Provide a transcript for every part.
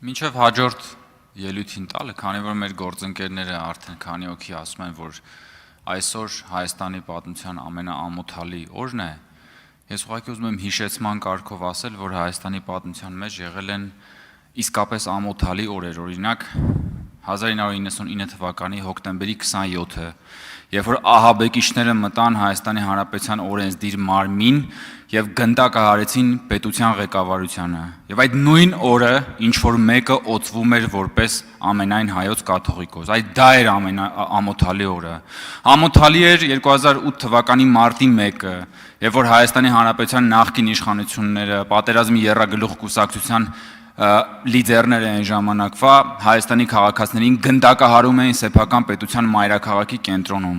Մինչև հաջորդ ելույթին տալը, քանի որ մեր գործընկերները արդեն քանի օքի ասում են, որ այսօր Հայաստանի պատմության ամենաամոթալի օրն է, ես ուղղակի ուզում եմ հիշեցման կարգով ասել, որ Հայաստանի պատմության մեջ եղել են իսկապես ամոթալի օրեր, օրինակ 1999 թվականի հոկտեմբերի 27-ը, երբ որ ահաբեկիչները մտան Հայաստանի Հանրապետության օրենսդիր մարմին եւ գնդակահարեցին պետության ղեկավարությանը։ Եվ այդ նույն օրը ինչ որ մեկը օծվում էր որպես ամենայն հայոց կաթողիկոս։ Այդ դա էր ամենաամոթալի օրը։ Ամոթալի էր 2008 թվականի մարտի 1-ը, երբ որ Հայաստանի Հանրապետության նախկին իշխանությունները պատերազմի եռագլուխ կուսակցության լիդերները այն ժամանակվա Հայաստանի քաղաքացիներին գնդակահարում էին սեփական պետության մայրաքաղաքի կենտրոնում։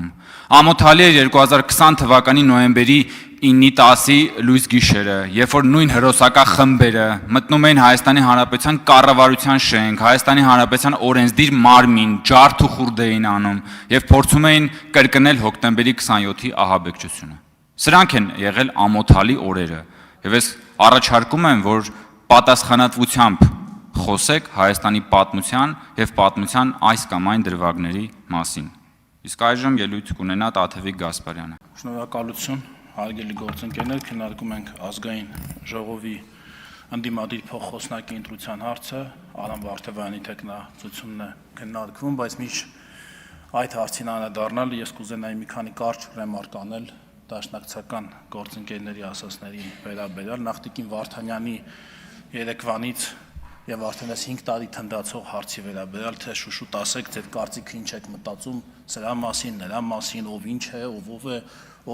Ամոթալի էր 2020 թվականի նոյեմբերի 9-10-ի լույս գիշերը, երբ որ նույն հրոսակա խմբերը մտնում էին Հայաստանի Հանրապետության կառավարության շենք, Հայաստանի Հանրապետության օրենսդիր մարմին, ջարդ ու խուրդ էին անում եւ փորձում էին կրկնել հոկտեմբերի 27-ի ահաբեկչությունը։ Սրանք են եղել ամոթալի օրերը եւ ես առաջարկում եմ, որ պատասխանատվությամբ խոսեք Հայաստանի պատմության եւ պատմության այս կամ այն դրվագների մասին։ Իսկ այժմ ելույթ կունենա Տաթևիկ Գասպարյանը։ Շնորհակալություն, հարգելի գործընկերներ, քննարկում ենք ազգային ժողովի ընդդիմադիր փոխխոսնակի ընտրության հարցը, Արամ Վարդևյանի տեխնացությունն է քննարկվում, բայց միշտ այդ հարցին անդրադառնալ ես կուզենայի մի քանի կարճ ռեմարկ անել դաշնակցական գործընկերների ասածների վերաբերյալ Նախտիկին Վարդանյանի երեկվանից եւ արդեն 5 տարի թնդացող հարցի վերաբերյալ թե շուշուտ ասեք ձեր կարծիքը ինչ եք մտածում սրա մասին, նրա մասին, ով ինչ է, ով է,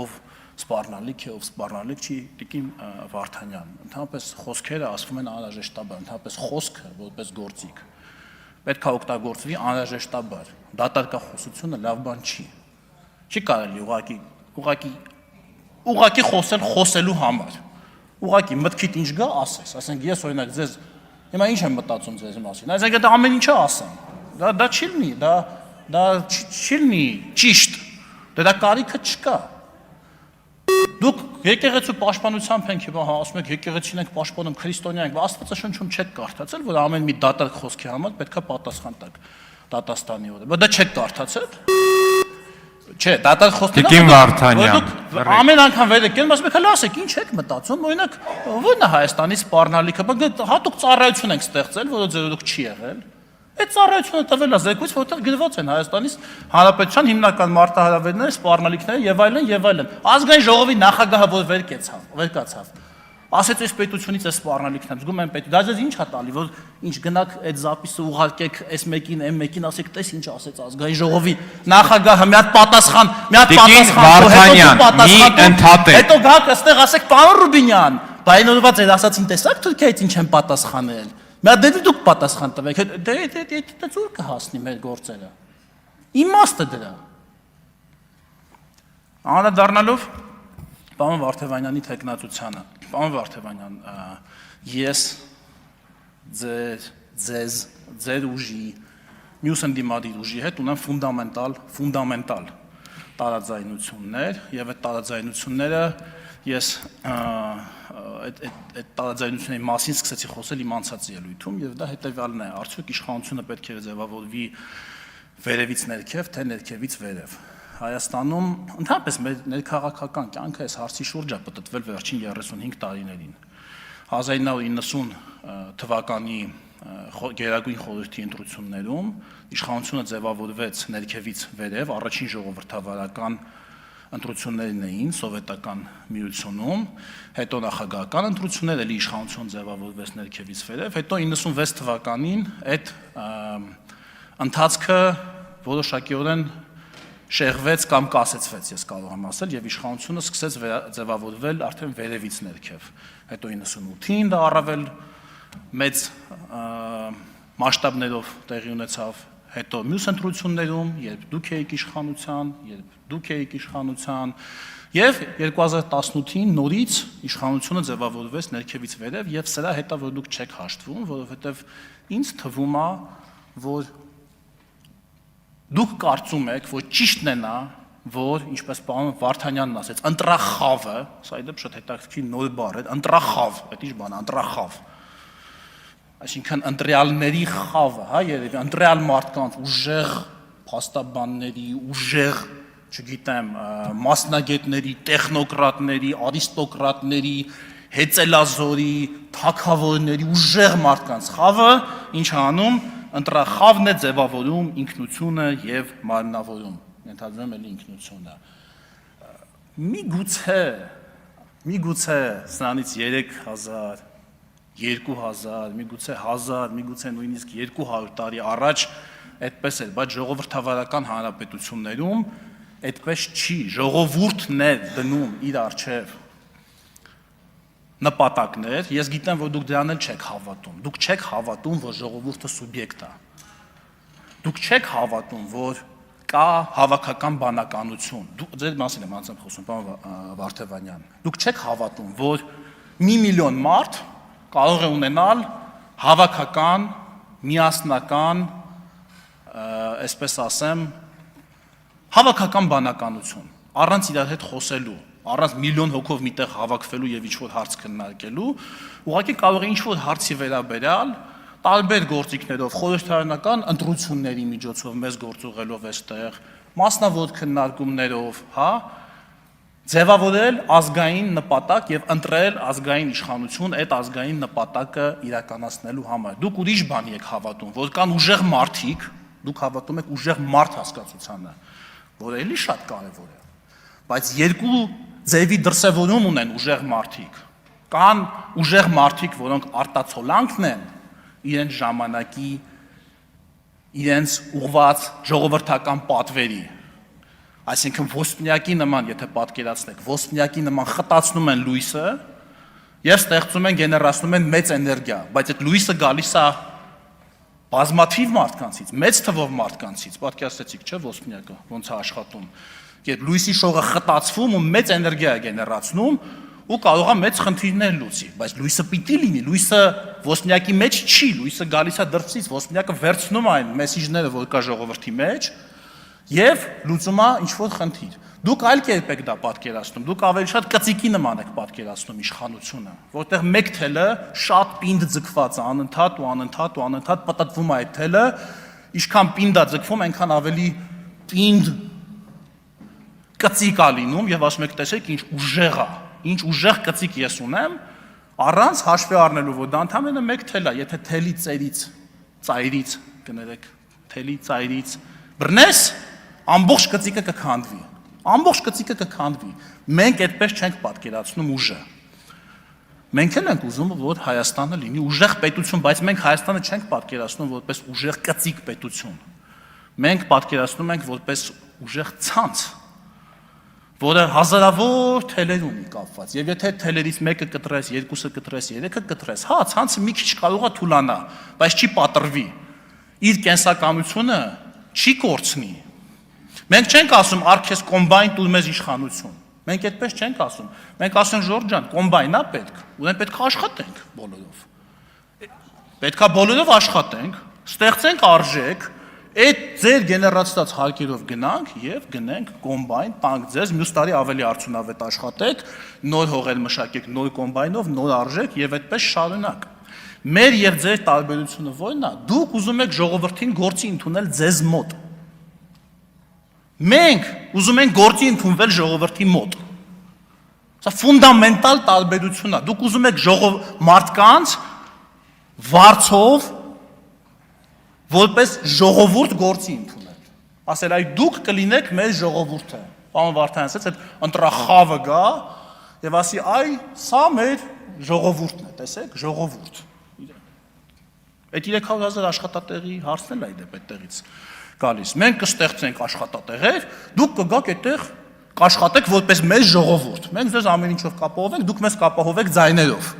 ով սպառնալիք է, ով սպառնալիք չի, Տիկին Վարդանյան։ Ընդհանրապես խոսքերը ասվում են անհրաժեշտաբար, ընդհանրապես խոսքը որպես գործիք պետք է օգտագործվի անհրաժեշտաբար։ Դատարկախոսությունը լավ բան չի։ Չի կարելի ուղղակի խոսել խոսելու համար։ Ուղղակի մտքիդ ինչ գա, ասես, ասենք ես օրինակ ձեզ հիմա ինչ եմ մտածում ձեզ մասին, այսինքն դա ամեն ինչը ասեմ, դա չի լինի, դա չի լինի ճիշտ, դա կարիքը չկա։ Դուք եկեղեցու պաշտպանությամբ ենք հիմա ասում եք եկեղեցին ենք պաշտպանում, քրիստոնյա ենք, Աստվածաշնչում չեք կարդացել, որ ամեն մի դատարկ խոսքի համար պետք է պատասխան տաք դատաստանի օրը, բայց դա չեք կարդացել։ Չէ, դատարկ խոսքն Տիկին Վարդանյան, ամեն անգամ վեր եք գնում, ասում եք, հələ ասեք, ինչ եք մտածում, օրինակ, ո՞րն է Հայաստանի սպառնալիքը, բայց հատուկ ծառայություն ենք ստեղծել, որը ձերոք չի եղել։ Այդ ծառայությունը տվել է զեկույց, որտեղ գրված են Հայաստանի Հանրապետության հիմնական մարտահրավերները, սպառնալիքները եւ այլն։ Ազգային ժողովի նախագահը որ վեր կացավ։ Ասեց այս պետությունից այս սպառնալիքն եմ, զգում եմ պետ։ Դա ձեզ ինչ է տալի, որ ինչ գնաք այդ զապիսը ուղարկեք այս մեկին, այն մեկին, ասեք, տես ինչ ասեց ազգային ժողովի նախագահը, մի հատ պատասխան, հետո գաք այստեղ ասեք, պարոն Ռուբինյան, բայնորված էր ասացին, տեսակ Թուրքիայից ինչ են պատասխանել։ Մի հատ դեպի դուք պատասխան տվեք, դա ծուր կհասնի մեր գործերը։ Իմաստը դրա։ Անդրադառնալով պարոն Վարդևանյանի տեխնացությանը, պարոն Վարդևանյան, ես ձեր ուժի, մյուս ընդդիմադիր ուժի հետ ունեմ ֆունդամենտալ տարաձայնություններ եւ այդ տարաձայնությունները ես այդ տարաձայնությունների մասին սկսեցի խոսել իմ անցած ելույթում եւ դա հետեւյալն է, արդյոք իշխանությունը պետք է ձևավորվի վերևից ներքև, թե ներքևից վերև։ Հայաստանում ընդհանրապես մեր ներքաղաքական կյանքը այս հարցի շուրջ է պտտվել վերջին 35 տարիներին։ 1990 թվականի Գերագույն խորհրդի ընտրություններում իշխանությունը ձևավորվեց ներքևից վերև, առաջին ժողովրդավարական ընտրություններն էին սովետական միությունում, հետո նախագահական ընտրություններ, ելի իշխանություն ձևավորվեց ներքևից վերև, հետո 96 թվականին այդ ընթացքը որոշակիորեն շեղվեց կամ կասեցվեց, ես կարող եմ ասել, եւ իշխանությունը սկսեց ձևավորվել արդեն վերևից ներքև։ Հետո 98-ին դա առավել մեծ մասշտաբներով տեղի ունեցավ, հետո մյուս ընտրություններում, երբ դուք էիք իշխանության, եւ 2018-ին նորից իշխանությունը ձևավորվեց ներքևից վերև եւ սրա հետ որ դուք չեք հաշտվում, որովհետեւ ինձ թվում է, որ դուք կարծում եք, որ ճիշտն է նա, որ ինչպես պարոն Վարդանյանն ասեց, ընտրախավը, սա իդեպ շատ հետաքրքիր նոր բառ է, ընտրախավ, այդ ինչ բան է, ընտրախավ։ այսինքն ընտրյալների խավը, հա, երևի ընտրյալ մարդկանց ուժեղ փաստաբանների, ուժեղ, չգիտեմ, մասնագետների, տեխնոկրատների, արիստոկրատների, հեծելազորի, թագավորների ուժեղ մարդկանց խավը ինչ անում, ընտրախավն է ձևավորում ինքնությունը եւ մարմնավորում, ենթադրում եմ ինքնությունը։ Միգուցե սրանից 3000, 2000, միգուցե 1000, միգուցե նույնիսկ 200 տարի առաջ այդպես էր, բայց ժողովրդավարական հանրապետություններում այդպես չի, ժողովուրդն է դնում իր առջև նպատակներ, ես գիտեմ, որ դուք դրան էլ չեք հավատում, դուք չեք հավատում, որ ժողովուրդը սուբյեկտ է, դուք չեք հավատում, որ կա հավաքական բանականություն, ձեր մասին եմ անձամբ խոսում, պարոն Վարդևանյան, դուք չեք հավատում, որ 1 միլիոն մարդ կարող է ունենալ հավաքական, միասնական, այսպես ասեմ, հավաքական բանականություն, առանց իրար հետ խոսելու, առանց միլիոն հոգով միտեղ հավաքվելու եւ ինչ-որ հարց քննարկելու, ուղղակի կարող է ինչ-որ հարցի վերաբերյալ տարբեր գործիքներով, խորհրդարանական ընտրությունների միջոցով մեզ գործուղելով այստեղ, մասնավոր քննարկումներով, հա, ձևավորել ազգային նպատակ եւ ընտրել ազգային իշխանություն այդ ազգային նպատակը իրականացնելու համար։ Դուք ուրիշ բան եք հավատում, որ կան ուժեղ մարդիկ, դուք հավատում եք ուժեղ մարդ հասկացությանը, որը էլի շատ կարեւոր է։ Բայց երկու ձևի դրսևորում ունեն ուժեղ մարդիկ։ Կան ուժեղ մարդիկ, որոնք արտացոլանքն են իրենց ժամանակի, իրենց ուղված ժողովրդական պատվերի։ Այսինքն ոսպնյակի նման, եթե պատկերացնեք, ոսպնյակի նման խտացնում են լույսը եւ ստեղծում են, գեներացնում են մեծ էներգիա, բայց այդ լույսը գալիս է բազմաթիվ մարդկանցից, մեծ թվով մարդկանցից, պատկերացրեցիք, չէ՞, ոսպնյակը ոնց է աշխատում։ Երբ լույսի շողը խտացվում ու մեծ էներգիա է գեներացնում ու կարող է մեծ խնդիրներ լուծի, բայց լույսը պիտի լինի, լույսը ոսպնյակի մեջ չի, լույսը գալիս է դրսից, ոսպնյակը վերցնում է այն մեսիջները, որ կա ժողովրդի մեջ եւ լուծում է ինչ-որ խնդիր։ Դուք այլ կերպ եք դա պատկերացնում, դուք ավելի շատ կծիկի նման եք պատկերացնում իշխանությունը, որտեղ մեկ թելը շատ պինդ ձգված է, անընդհատ պատտվում է այդ թելը, ինչքան պինդ է ձգվում, այնքան ավելի պինդ կծիկ է լինում եւ ասում եք, տեսեք, ինչ ուժեղ է, ինչ ուժեղ կծիկ ես ունեմ, առանց հաշվի առնելու, որ դա ընդհանրապես մեկ թել է, եթե թելի ծայրից, կներեք, թելի ծայրից բռնես, ամբողջ կծիկը կքանդվի։ Ամբողջ կծիկը կքանդվի։ Մենք այդպես չենք պատկերացնում ուժը։ Մենք էլ ենք ուզում, որ Հայաստանը լինի ուժեղ պետություն, բայց մենք Հայաստանը չենք պատկերացնում որպես ուժեղ կծիկ պետություն։ Մենք պատկերացնում ենք որպես ուժեղ ցանց, որը հազարավոր թելեր ունի կապված։ Եվ եթե թելերից մեկը կտրես, երկուսը կտրես, երեքը կտրես, հա, ցանցը մի քիչ կարող է թուլանա, բայց չի պատռվի։ Իր կենսականությունը չի կորցնի։ Մենք չենք ասում արքես կոմբայն տուր մեզ իշխանություն։ Մենք այդպես չենք ասում։ Մենք ասենք Ժորժ ջան, կոմբայնա պետք, ուրեմն պետք է աշխատենք բոլորով։ Պետքա բոլորով աշխատենք, ստեղծենք արժեք, այդ ձեր գեներացած հարկերով գնանք եւ գնենք կոմբայն, տանք ձեզ, մյուս տարի ավելի արդյունավետ աշխատեք, նոր հողեր մշակեք, նոր կոմբայնով, նոր արժեք եւ այդպես շարունակ։ Մեր եւ ձեր տարբերությունը ո՞րն է։ Դուք ուզում եք ժողովրդին գործի ընդունել ձեզ մոտ։ Մենք ուզում ենք գործի ընդունվել ժողովրդի մոտ։ Սա ֆունդամենտալ տարբերություն է։ Դուք ուզում եք մարդկանց վարձով որպես ժողովուրդ գործի ընդունել։ Ասել այ դուք կլինեք մեր ժողովուրդը։ Պարոն Վարդանյան ասեց, այդ ընտրախավը գա եւ ասի այ սա մեր ժողովուրդն է, տեսեք, ժողովուրդ։ Այդ 300,000 աշխատատեղի հարցն էլ այդ այդտեղից գալիս։ Մենք կստեղծենք աշխատատեղեր, դուք կգաք այդտեղ կաշխատեք որպես մեր ժողովուրդ։ Մենք ձեզ ամեն ինչով կապահովենք, դուք մեզ կապահովեք ձայներով։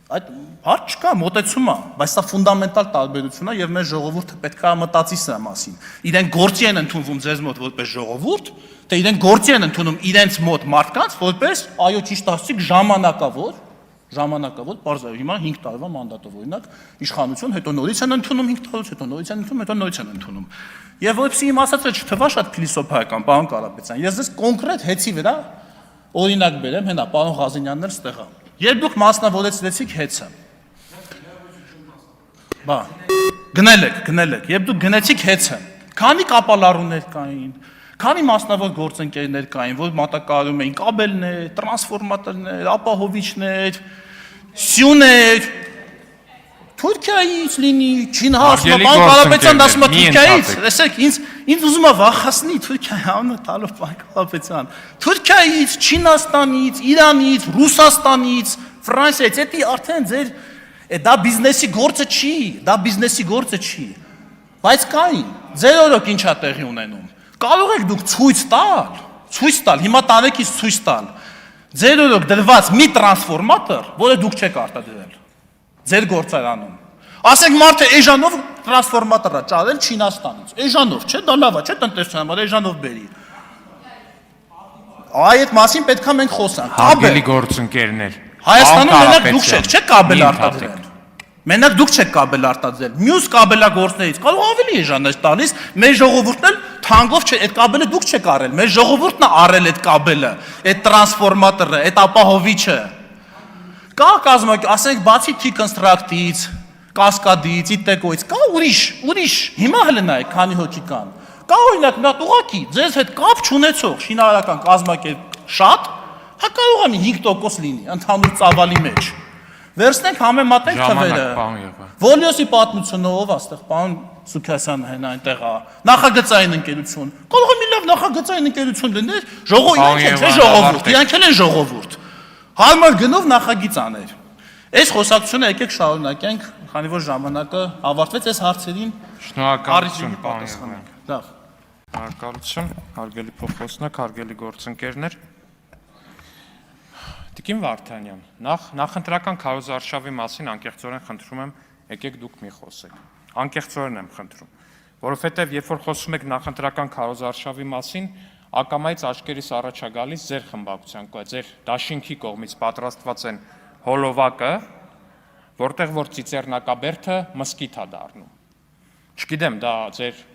Այդ հարց չկա, մոտեցում է, բայց սա ֆունդամենտալ տարբերություն է եւ մեր ժողովուրդը պետք է մտածի սրա մասին։ Իրենք գործի են ընդունվում ձեզ մոտ որպես ժողովուրդ, թե իրենք գործի են ընդունում իրենց մոտ մարդկանց որպես այո ճիշտ ասացիք ժամանակավոր, բարձր հիմա 5 տարվա մանդատով օրինակ իշխանություն, հետո նորից են ընդունում 5 տարուց, հետո նորից են ընդունում, հետո նորից են ընդունում։ Եվ որպեսզի իմ ասածը չթվա շատ փիլիսոփայական, պարոն Կարապետյան, ես ձեզ կոնկրետ հեծի վրա օրինակ բերեմ, հենա պարոն Ղազենյանն էլ ստեղ է։ Երբ դուք մասնավորեցրեցիք հեծը։ Բա գնել եք, երբ դուք գնացիք հեծը, քանի կապալառուներ կային, քանի մասնավոր գործընկերներ կային, որ մատակարարում էին կաբելներ, տրանսֆորմատորներ, ապահովիչներ, սյուներ, Թուրքիայից լինի, Չինհասմա, բան Կարապետյանն ասում է Թուրքիայից, տեսեք, ինձ ուզում է վախացնի Թուրքիայի անունը տալով բան Կարապետյան, Թուրքիայից, Չինաստանից, Իրանից, Ռուսաստանից, Ֆրանսիայից, դա արդեն ձեր դա բիզնեսի գործը չի, բայց կային, ձեր օրոք ինչա տեղի ունենում, կարող եք դուք ցույց տալ, հիմա տանեկից ցույց տալ, ձեր օրոք դրված մի տրանսֆորմատոր, որը դուք չեք արտադրել, ձեր գործարանում, ասենք մարդը էժանով տրանսֆորմատորա ճարել Չինաստանից, էժանով, չէ, դա լավ է, չէ, տնտեսության համար էժանով բերի, այդ մասին պետք է մենք խոսանք, հարգելի գործընկերներ, Հայաստանում մենակ դուք չեք կաբել արտադրել, մենակ դուք չեք կաբել արտադրել, մյուս կաբելագործներից կարող ավելի էժան է տալիս, մեր ժողովուրդն էլ թանկով չէ, այդ կաբելը դուք չեք արել, մեր ժողովուրդն է արել այդ կաբելը, այդ տրանսֆորմատորը, այդ ապահովիչը, կա կազմակերպ, ասենք բացի T-Construct-ից, Կասկադից, Իտեկոից, կա ուրիշ, հիմա հələ նայեք, քանի հոգի կան, կա օրինակ մի հատ ուղղակի, ձեզ հետ կապ չունեցող շինարարական կազմակերպ շատ, հա կարող է 5% լինի, ընդհանուր ծավալի մեջ, վերցնենք համեմատենք թվերը, Վոլիոսի պատմությունը ով աստեղ, պարոն Սուքասյանը հեն այնտեղ է, նախագծային ընկերություն, կարող է մի լավ նախագծային ընկերություն լիներ, իրանք են ժողովուրդ, հարմար գնով նախագիծ աներ, այս խոսակցությունը եկեք շարունակենք, քանի որ ժամանակը ավարտվեց այս հարցերին, շնորհակալություն, պարոն լավ, շնորհակալություն, հարգելի փոխոսնակ, հարգելի գործընկերներ, Տիկին Վարդանյան, նախընտրական քարոզարշավի մասին անկեղծորեն խնդրում եմ, եկեք դուք մի խոսեք, անկեղծորեն եմ խնդրում, որովհետև երբ որ խոսում եք նախընտրական քարոզարշավի մասին, ակամայից աչքերիս առաջ է գալիս ձեր խմբակցության, ձեր դաշինքի կողմից պատրաստված են հոլովակը, որտեղ որ ծիծեռնակաբերդը մզկիթ է դառնում, չգիտեմ, դա ձեր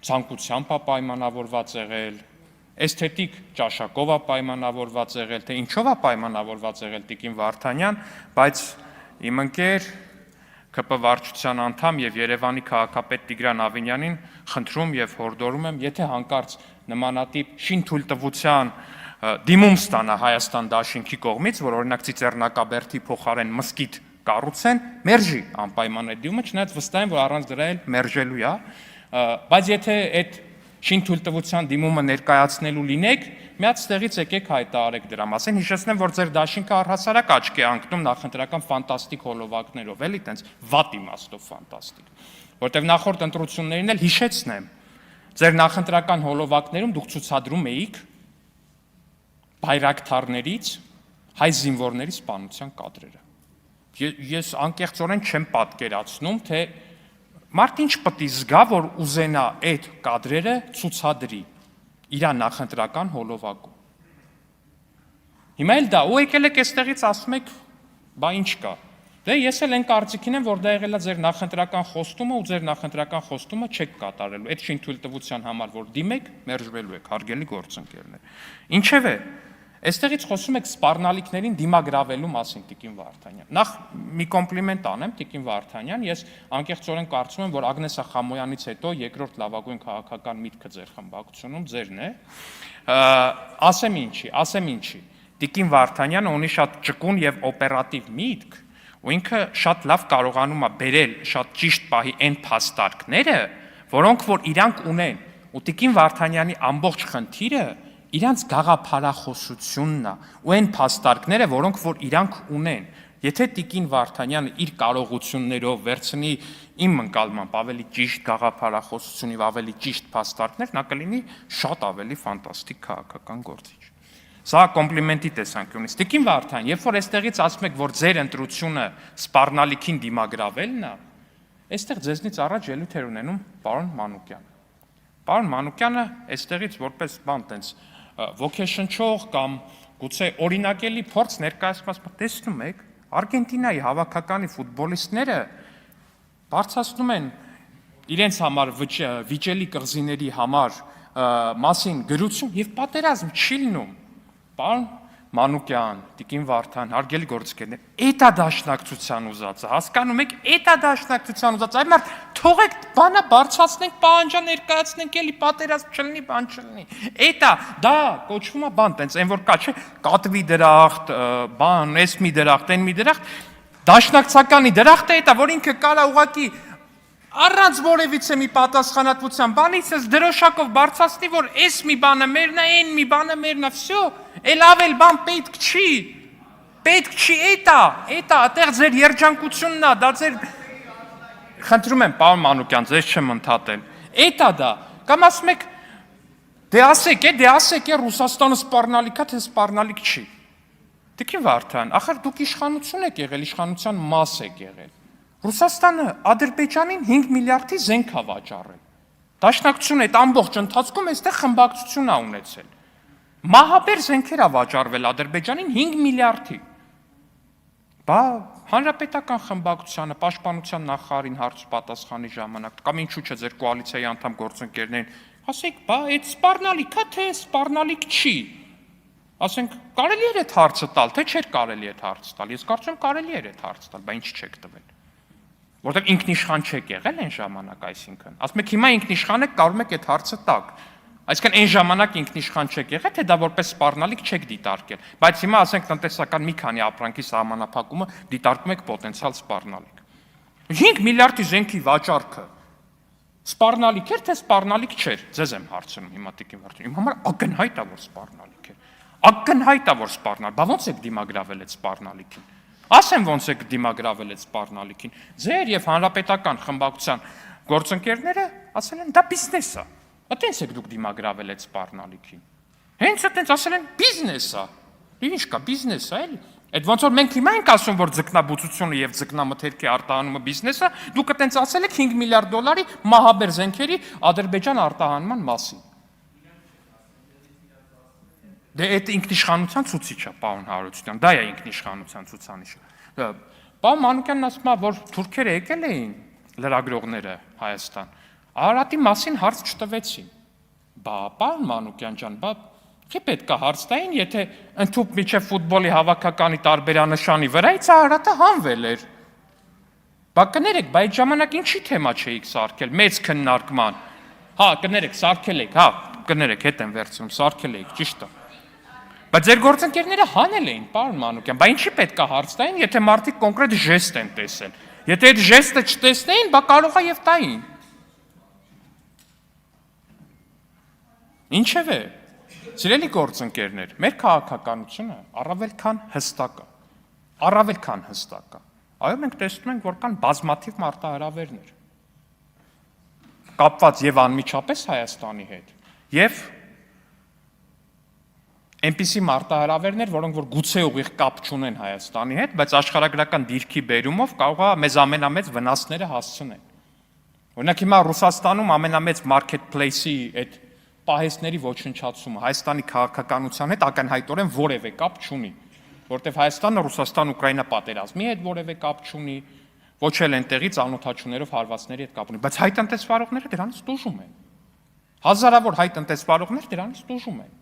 ցանկությամբ է պայմանավորված եղել, էսթետիկ ճաշակով է պայմանավորված եղել, թե ինչով է պայմանավորված եղել Տիկին Վարդանյան, բայց իմ ընկեր ԿՊ վարչության անդամ եւ Երևանի քաղաքապետ Տիգրան Ավինյանին խնդրում եւ հորդորում եմ, եթե հանկարծ նմանատիպ շինթույլտվության դիմում ստանա Հայաստան դաշինքի կողմից, որ օրինակ ծիծեռնակաբերդի փոխարեն մզկիթ կառուցեն, մերժի անպայման այդ դիմումը, չնայած վստահ եմ, որ առանց դրա էլ մերժելու է, բայց եթե այդ շինթույլտվության դիմումը ներկայացնելու լինեք, մի հատ ստեղից եկեք հայտարարեք դրա մասին, հիշեցնեմ, որ ձեր դաշինքը առհասարակ աչքի է ընկնում նախընտրական ֆանտաստիկ հոլովակներով, էլի տենց վատ իմաստով ֆանտաստիկ, որտեղ նախորդ ընտրություններին էլ հիշեցնեմ, ձեր նախընտրական հոլովակներում դուք ցուցադրում էիք բայրակթարներից հայ զինվորների սպանության կադրերը։ Ես անկեղծորեն չեմ պատկերացնում, թե մարդ ինչ պետք է զգա, որ ուզենա այդ կադրերը ցուցադրի իր նախընտրական հոլովակում։ Հիմա էլ դա ու եկել եք այստեղից ասում եք, բա ինչ կա։ Դե ես էլ այն կարծիքին եմ, որ դա եղել է ձեր նախընտրական խոստումը ու ձեր նախընտրական խոստումը չեք կատարելու։ Այդ շինթույլտվության համար, որ դիմեք, մերժվելու եք, հարգելի գործընկերներ։ Ինչևէ, այստեղից խոսում եք սպառնալիքներին դիմագրավելու մասին Տիկին Վարդանյան։ Նախ մի կոմպլիմենտ անեմ Տիկին Վարդանյան, ես անկեղծորեն կարծում եմ, որ Ագնեսա Խամոյանից հետո երկրորդ լավագույն քաղաքական միտքը ձեր խմբակցությունում ձերն է։ Ասեմ ինչի։ Տիկին Վարդանյանը ունի շատ ճկուն եւ օպերատիվ միտք, ու ինքը շատ լավ կարողանում է բերել շատ ճիշտ պահի այն փաստարկները, որոնք որ իրանք ունեն, ու Տիկին Վարդանյանի ամբողջ խնդիրը իրանց գաղափարախոսությունն է, ու այն փաստարկները, որոնք որ իրանք ունեն, եթե Տիկին Վարդանյանը իր կարողություններով վերցնի իմ ընկալմամբ ավելի ճիշտ գաղափարախոսություն եւ ավելի ճիշտ փաստարկներ, նա կլինի շատ ավելի ֆանտաստիկ քաղաքական գործիչ։ Սա կոմպլիմենտի տեսանկյունից։ Տիկին Վարդանյան, երբ որ այստեղից ասում եք, որ ձեր ընտրությունը սպառնալիքին դիմագրավելն է, այստեղ ձեզնից առաջ ելույթ էր ունենում պարոն Մանուկյանը։ Պարոն Մանուկյանը այստեղից որպես բան տենց ոգեշնչող կամ գուցե օրինակելի փորձ ներկայացված, տեսնում եք, Արգենտինայի հավաքականի ֆուտբոլիստները բարձրացնում են իրենց համար վիճելի կղզիների համար մասին գրություն եւ պատերազմ չի լինում։ Պարոն Մանուկյան, Տիկին Վարդան, հարգելի գործընկերներ, էտա դաշնակցության ուզածը, հասկանում եք, էտա դաշնակցության ուզածը, այ մարդ թողեք բանա բարձրացնենք, պահանջա ներկայացնենք, էլի պատերազմ չլինի, բան չլինի։ Էտա, դա կոչվում է բան, տենց այն որ կա, չէ, կատվի դրախտ, բան, էս մի դրախտ, այն մի դրախտ, դաշնակցականի դրախտը էտա, որ ինքը կարա ուղակի առանց որևիցե մի պատասխանատվության բանից էս դրոշակով բարձրացնի, որ էս մի բանը մերն է, այն մի բանը մերն է, վсё, էլ ավել բան պետք չի, էտա, այդտեղ ձեր երջանկությունն է, դա ձեր խնդրում եմ, պարոն Մանուկյան, ձեզ չեմ ընդհատել, էտա դա, կամ ասում եք, դե ասեք, Ռուսաստանը սպառնալիք է, թե սպառնալիք չի։ Տիկին Վարդան, ախր դուք իշխանություն եք եղել, իշխանության մաս եք եղել։ Ռուսաստանը Ադրբեջանին 5 միլիարդի զենք է վաճառել։ Դաշնակցությունը այդ ամբողջ ընթացքում այստեղ խմբակցություն է ունեցել։ Մահաբեր զենքեր է վաճառվել Ադրբեջանին 5 միլիարդի։ Բա հանրապետական խմբակցությանը, պաշտպանության նախարարին հարց պատասխանի ժամանակ, կամ ինչու՞ չէ ձեր կոալիցիայի անդամ գործընկերներին, ասեք, բա այդ սպառնալիք է, թե սպառնալիք չի։ Ասենք, կարելի էր այդ հարցը տալ, թե չէր կարելի այդ հարցը տալ։ Ես կարծում եմ կարելի էր այդ հարցը տալ, բա ինչ չեք տվել։ Որտեղ ինքնիշխան չեք եղել այն ժամանակ, այսինքն։ Ասում եք հիմա ինքնիշխան եք, կարող եք այդ հարցը տակ։ Այսինքն այն ժամանակ ինքնիշխան չեք եղել, թե դա որպես սպառնալիք չեք դիտարկել։ Բայց հիմա ասենք տնտեսական մի քանի ապրանքի սահմանափակումը դիտարկում եք պոտենցիալ սպառնալիք։ 5 միլիարդի զենքի վաճառքը սպառնալիք էր, թե սպառնալիք չէր։ Ձեզ եմ հարցնում հիմա Տիկին Վարդան։ Իմ համար ակնհայտ է, որ սպառնալիք է։ Ակնհայտ է, որ սպառնալիք։ Բա ո՞նց եք դիմագրավել այդ սպառնալիքին։ Ասեմ ոնց եք դիմագրավել այդ սպառնալիքին։ Ձեր եւ հանրապետական խմբակցության գործընկերները ասել են դա բիզնես է։ Այդտենց եք դուք դիմագրավել այդ սպառնալիքին։ Հենց այդտենց ասել են բիզնես է։ Ինչ կա բիզնես է, էլի։ Այդ ոնց որ մենք հիմա ենք ասում, որ ձկնաբուծությունը եւ ձկնամթերքի արտահանումը բիզնես է, դուք այդտենց ասել եք 5 միլիարդ դոլարի մահաբեր զենքերի Ադրբեջան արտահանման մասին։ Դե այդ ինքնիշխանության ցուցիչ է, պարոն Հարությունյան, դա է ինքնիշխանության ցուցանիշը։ Պարոն Մանուկյանն ասում է, որ թուրքերը եկել էին լրագրողները Հայաստան, Արարատի մասին հարց չտվեցին։ Բա պարոն Մանուկյան ջան, բա Չէ պետք է հարց տային, եթե ընդհուպ միջև ֆուտբոլի հավաքականի տարբերանշանի վրայից Արարատը հանվել էր։ Բա կներեք, բա այդ ժամանակ ինչի թեմա չէիք սարքել, մեծ քննարկման։ Հա, կներեք, սարքել եք, հա, կներեք, հետ եմ վերցնում, սարքել եք, ճիշտ է։ Բայց ձեր գործընկերները հանել էին, պարոն Մանուկյան, բա ինչի պետք է հարց տային, եթե մարդիկ կոնկրետ ժեստ են տեսել։ Եթե այդ ժեստը չտեսնեին, բա կարող է եւ տային։ Ինչևէ, սիրելի գործընկերներ, մեր քաղաքականությունը առավել քան հստակ է։ Այո, մենք տեսնում ենք, որ կան բազմաթիվ մարտահրավերներ, կապված եւ անմիջապես Հայաստանի հետ, եւ այնպիսի մարտահրավերներ, որոնք որ գուցե ուղիղ կապ չունեն Հայաստանի հետ, բայց աշխարհագրական դիրքի բերումով կարող է մեզ ամենամեծ վնասները հասցնեն։ Օրինակ հիմա Ռուսաստանում ամենամեծ marketplace-ի այդ պահեստների ոչնչացումը Հայաստանի քաղաքականության հետ ակնհայտորեն որևէ կապ չունի, որտեղ Հայաստանը Ռուսաստան-Ուկրաինա պատերազմի հետ որևէ կապ չունի, ոչ էլ այնտեղից անօթաչուներով հարվածների հետ կապ ունի, բայց հայ տնտեսվարողները դրանից տուժում են։ Հազարավոր հայ տնտեսվարողներ դրանից տուժում են։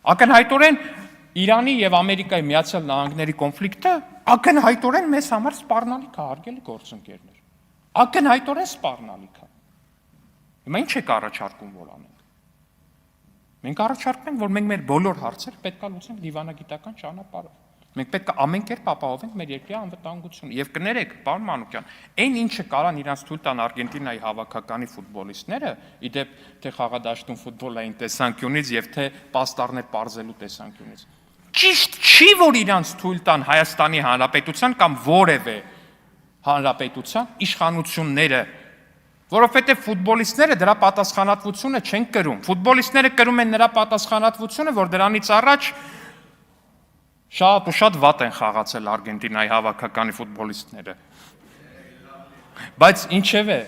Ակնհայտորեն Իրանի եւ Ամերիկայի Միացյալ Նահանգների կոնֆլիկտը ակնհայտորեն մեզ համար սպառնալիք է, հարգելի գործընկերներ։ Ակնհայտորեն սպառնալիք է։ Հիմա ինչ եք առաջարկում որ անենք։ Մենք առաջարկում ենք, որ մենք մեր բոլոր հարցերը պետք է լուծենք դիվանագիտական ճանապարհով։ Մենք պետք է ամեն կերպ ապահովենք մեր երկրի անվտանգությունը եւ կներեք, պարոն Մանուկյան, այն ինչը կարան իրանց թույլ տան Արգենտինայի հավաքականի ֆուտբոլիստները, իդեպ թե խաղադաշտում ֆուտբոլային տեսանկյունից եւ թե պաստառներ պարզելու տեսանկյունից։ Ճիշտ չի, որ իրանց թույլ տան Հայաստանի Հանրապետության կամ որևէ հանրապետության իշխանությունները, որովհետեւ ֆուտբոլիստները դրա պատասխանատվությունը չեն կրում։ Ֆուտբոլիստները կրում են նրա պատասխանատվությունը, որ դրանից առաջ շատ ու շատ վատ են խաղացել Արգենտինայի հավաքականի ֆուտբոլիստները։ Բայց ինչևէ,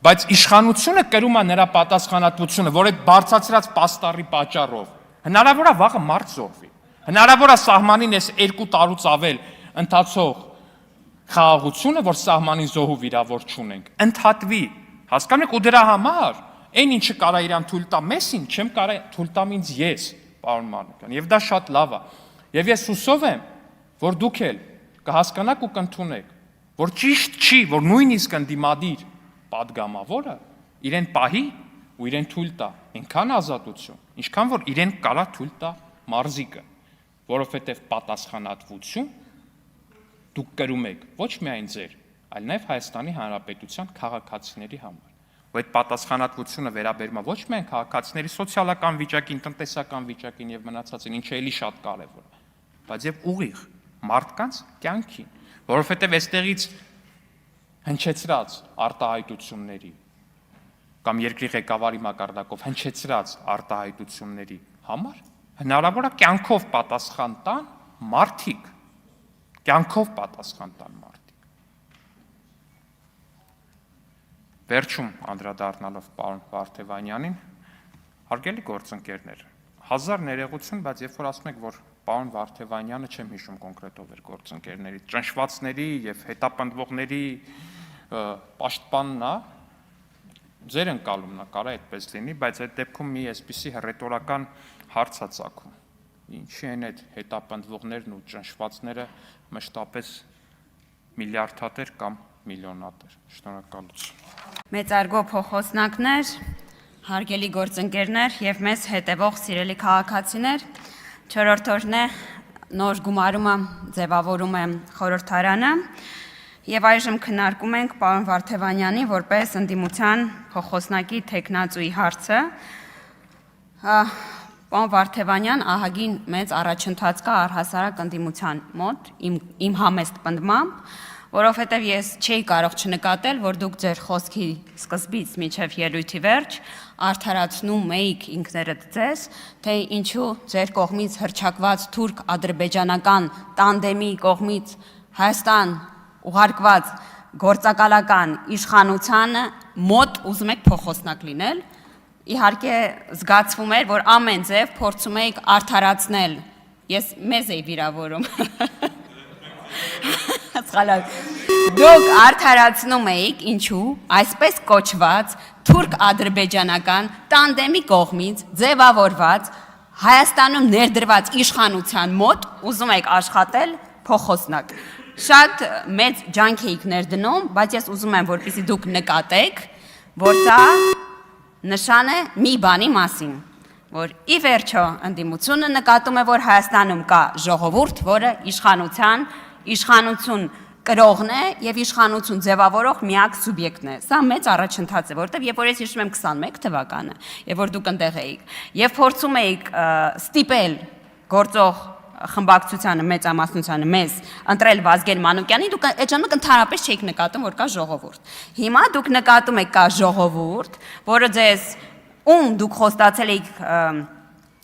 բայց իշխանությունը կրում է նրա պատասխանատվությունը, որ այդ բարձրացրած պաստառի պատճառով հնարավոր է վաղը մարդ զոհվի։ Հնարավոր է սահմանին այս 2 տարուց ավել ընթացող խաղաղությունը, որ սահմանին զոհու վիրավոր չունենք, ընդհատվի։ Հասկանում եք, ու դրա համար Այն ինչը կարա իրան թույլ տա Մեսին, չեմ կարա թույլ տամ ինձ ես, պարոն Մանուկյան, եւ դա շատ լավ է։ Եվ ես հուսով եմ, որ դուք էլ կհասկանաք ու կընդունեք, որ ճիշտ չի, որ նույնիսկ ընդդիմադիր падգամավորը իրեն պահի ու իրեն թույլ տա այնքան ազատություն, ինչքան որ իրեն կարա թույլ տա մարզիկը, որովհետեւ պատասխանատվություն դուք կրում եք ոչ միայն ձեր, այլ նաեւ Հայաստանի Հանրապետության քաղաքացիների համար։ Ու այդ պատասխանատվությունը վերաբերում է ոչ միայն քաղաքացիների սոցիալական վիճակին, տնտեսական վիճակին եւ մնացածին, ինչը էլի շատ կարեւոր է, բայց եւ ուղիղ մարդկանց կյանքին, որովհետեւ այստեղից հնչեցրած արտահայտությունների կամ երկրի ղեկավարի մակարդակով հնչեցրած արտահայտությունների համար հնարավոր է կյանքով պատասխան տան մարդիկ, կյանքով պատասխան տան մարդիկ։ Վերջում անդրադառնալով պարոն Վարդևանյանին, հարգելի գործընկերներ, հազար ներողություն, բայց երբ որ ասում եք, որ պարոն Վարդևանյանը, չեմ հիշում կոնկրետով էր գործընկերների, ճնշվածների եւ հետապնդվողների պաշտպանն է, ձեր ընկալումն է, կարա այդպես լինի, բայց այդ դեպքում մի այսպիսի հռետորական հարց է ծագում։ Ինչի են այդ հետապնդվողներն ու ճնշվածները մշտապես միլիարդատեր կամ միլիոնատեր։ Շնորհակալություն։ Մեծարգո փոխոսնակներ, հարգելի գործընկերներ եւ մեզ հետևող սիրելի քաղաքացիներ, 4-րդ օրն է նոր գումարումը ձևավորում է խորհրդարանը եւ այժմ քննարկում ենք պարոն Վարդևանյանի որպես ընդդիմության փոխոսնակի թեկնածուի հարցը։ Պարոն Վարդևանյան ահագին մեծ առաջընթաց կա առհասարակ ընդդիմության մոտ, իմ համեստ պնդմամբ, որովհետև ես չէի կարող չնկատել, որ դուք ձեր խոսքի սկզբից մինչև ելույթի վերջ արդարացնում էիք ինքներդ ձեզ, թե ինչու ձեր կողմից հռչակված թուրք-ադրբեջանական տանդեմի կողմից Հայաստան ուղարկված գործակալական իշխանությանը մոտ ուզում եք փոխոսնակ լինել, իհարկե զգացվում էր, որ ամեն ձև փորձում էիք արդարացնել, ես մեզ էի վիրավորում, դուք արդարացնում էիք ինչու այսպես կոչված թուրք-ադրբեջանական տանդեմի կողմից ձևավորված Հայաստանում ներդրված իշխանության մոտ ուզում եք աշխատել փոխոսնակ։ Շատ մեծ ջանք էիք ներդնում, բայց ես ուզում եմ, որպեսզի դուք նկատեք, որ դա նշան է մի բանի մասին, որ ի վերջո ընդդիմությունը նկատում է, որ Հայաստանում կա ժողովուրդ, որը իշխանություն կրողն է եւ իշխանություն ձևավորող միակ սուբյեկտն է։ Սա մեծ առաջընթաց է, որովհետեւ երբ որ ես հիշում եմ 21 թվականը, երբ որ դուք այնտեղ էիք, եւ փորձում էիք ստիպել գործող խմբակցությանը մեծամասնությանը մեզ ընտրել Վազգեն Մանուկյանին, դուք այդ ժամանակ ընդհանրապես չէիք նկատում, որ կա ժողովուրդ։ Հիմա դուք նկատում եք կա ժողովուրդ, որը ձեզ դուք խոստացել եք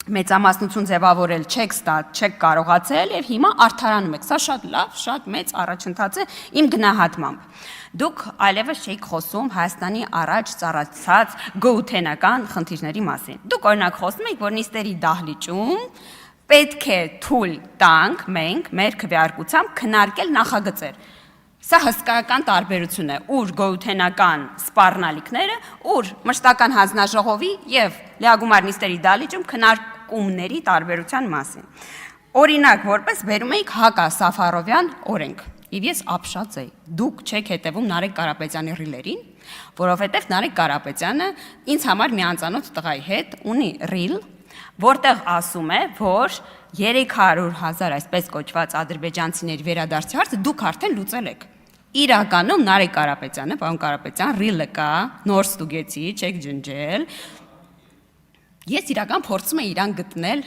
մեծամասնություն ձևավորել չեք կարողացել եւ հիմա արդարանում եք։ Սա շատ լավ, շատ մեծ առաջընթաց է իմ գնահատմամբ։ Դուք այլևս չէիք խոսում Հայաստանի առաջ ծառացած գոութենական խնդիրների մասին։ Դուք օրինակ խոսում եք, որ նիստերի դահլիճում պետք է թույլ տանք մենք մեր քվեարկությամբ քննարկել նախագծեր։ Սա հսկայական տարբերություն է, ուր գոութենական սպառնալիքները, ուր մշտական հանձնաժողովի եւ լիագումար նիստերի դահլիճում քննարկումների տարբերության մասին։ Օրինակ, որպես բերում էիք Հակա Սաֆարովյան օրենք։ Եվ ես ապշած էի։ Դուք չեք հետևում Նարեկ Կարապետյանի ռիլերին, որովհետեւ Նարեկ Կարապետյանը ինձ համար մի անծանոթ տղայի հետ ունի ռիլ, որտեղ ասում է, որ 300,000 այսպես կոչված ադրբեջանցիների վերադարձի հարցը դուք արդեն լուծել եք։ Իրականում Նարեկ Կարապետյանը, պարոն Կարապետյան, ռիլը կա, նոր ստուգեցի, չեք ջնջել։ Ես իրական փորձում եմ իրան գտնել,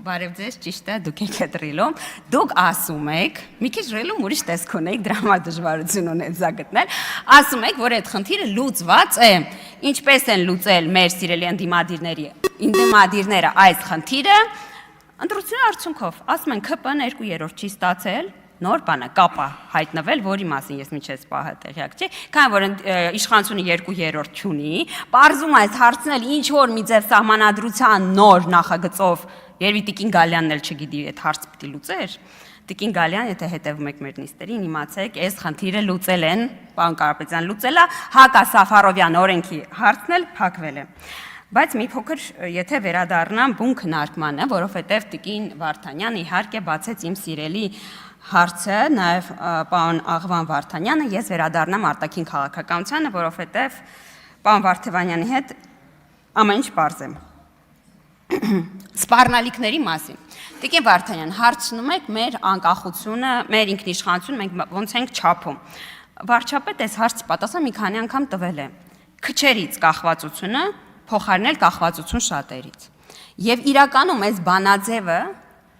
բարև ձեզ, ճիշտ է, դուք եք այդ ռիլում, դուք ասում եք, մի քիչ ռիլում ուրիշ տեսք ունեք, դրա համար դժվարություն ունեք դա գտնել, ասում եք, որ այդ խնդիրը լուծված է, ինչպես են լուծել մեր սիրելի ընդդիմադիրները այս խնդիրը, ընտրությունների արդյունքով, ասում են ՔՊ-ն 2/3 չի ստացել, նոր բանը կապա հայտնվել, որի մասին ես միջից պահը տեղյակ չի, քանի որ իշխանությունը 2/3 չունի, պարզում այս հարցնել ինչ որ մի ձև սահմանադրության նոր նախագծով, երևի Տիկին Գալյանն էլ չգիտի այդ հարցը պիտի լուծեր, Տիկին Գալյան, եթե հետևում եք մեր նիստերին, իմացեք, այս խնդիրը լուծել են պարոն Կարապետյան լուծել է, Հակա Սաֆարովյան օրենքի հարցն էլ փակվել է։ Բայց մի փոքր եթե վերադառնամ բուն քննարկմանը, որովհետև Տիկին Վարդանյանը իհարկե բացեց իմ սիրելի հարցը, նաև պարոն Աղվան Վարդանյանը, ես վերադառնամ արտաքին քաղաքականությանը, որովհետև պարոն Վարդանյանի հետ ամեն ինչ պարզ է։ Սպառնալիքների մասին։ Տիկին Վարդանյան, հարցնում եք մեր անկախությունը, մեր ինքնիշխանությունը մենք ոնց ենք չափում։ Վարչապետ այս հարցի պատասխան մի քանի անգամ տվել է։ Քչերից կախվածությունը փոխարինել կախվածություն շատերից։ Եվ իրականում այս բանաձևը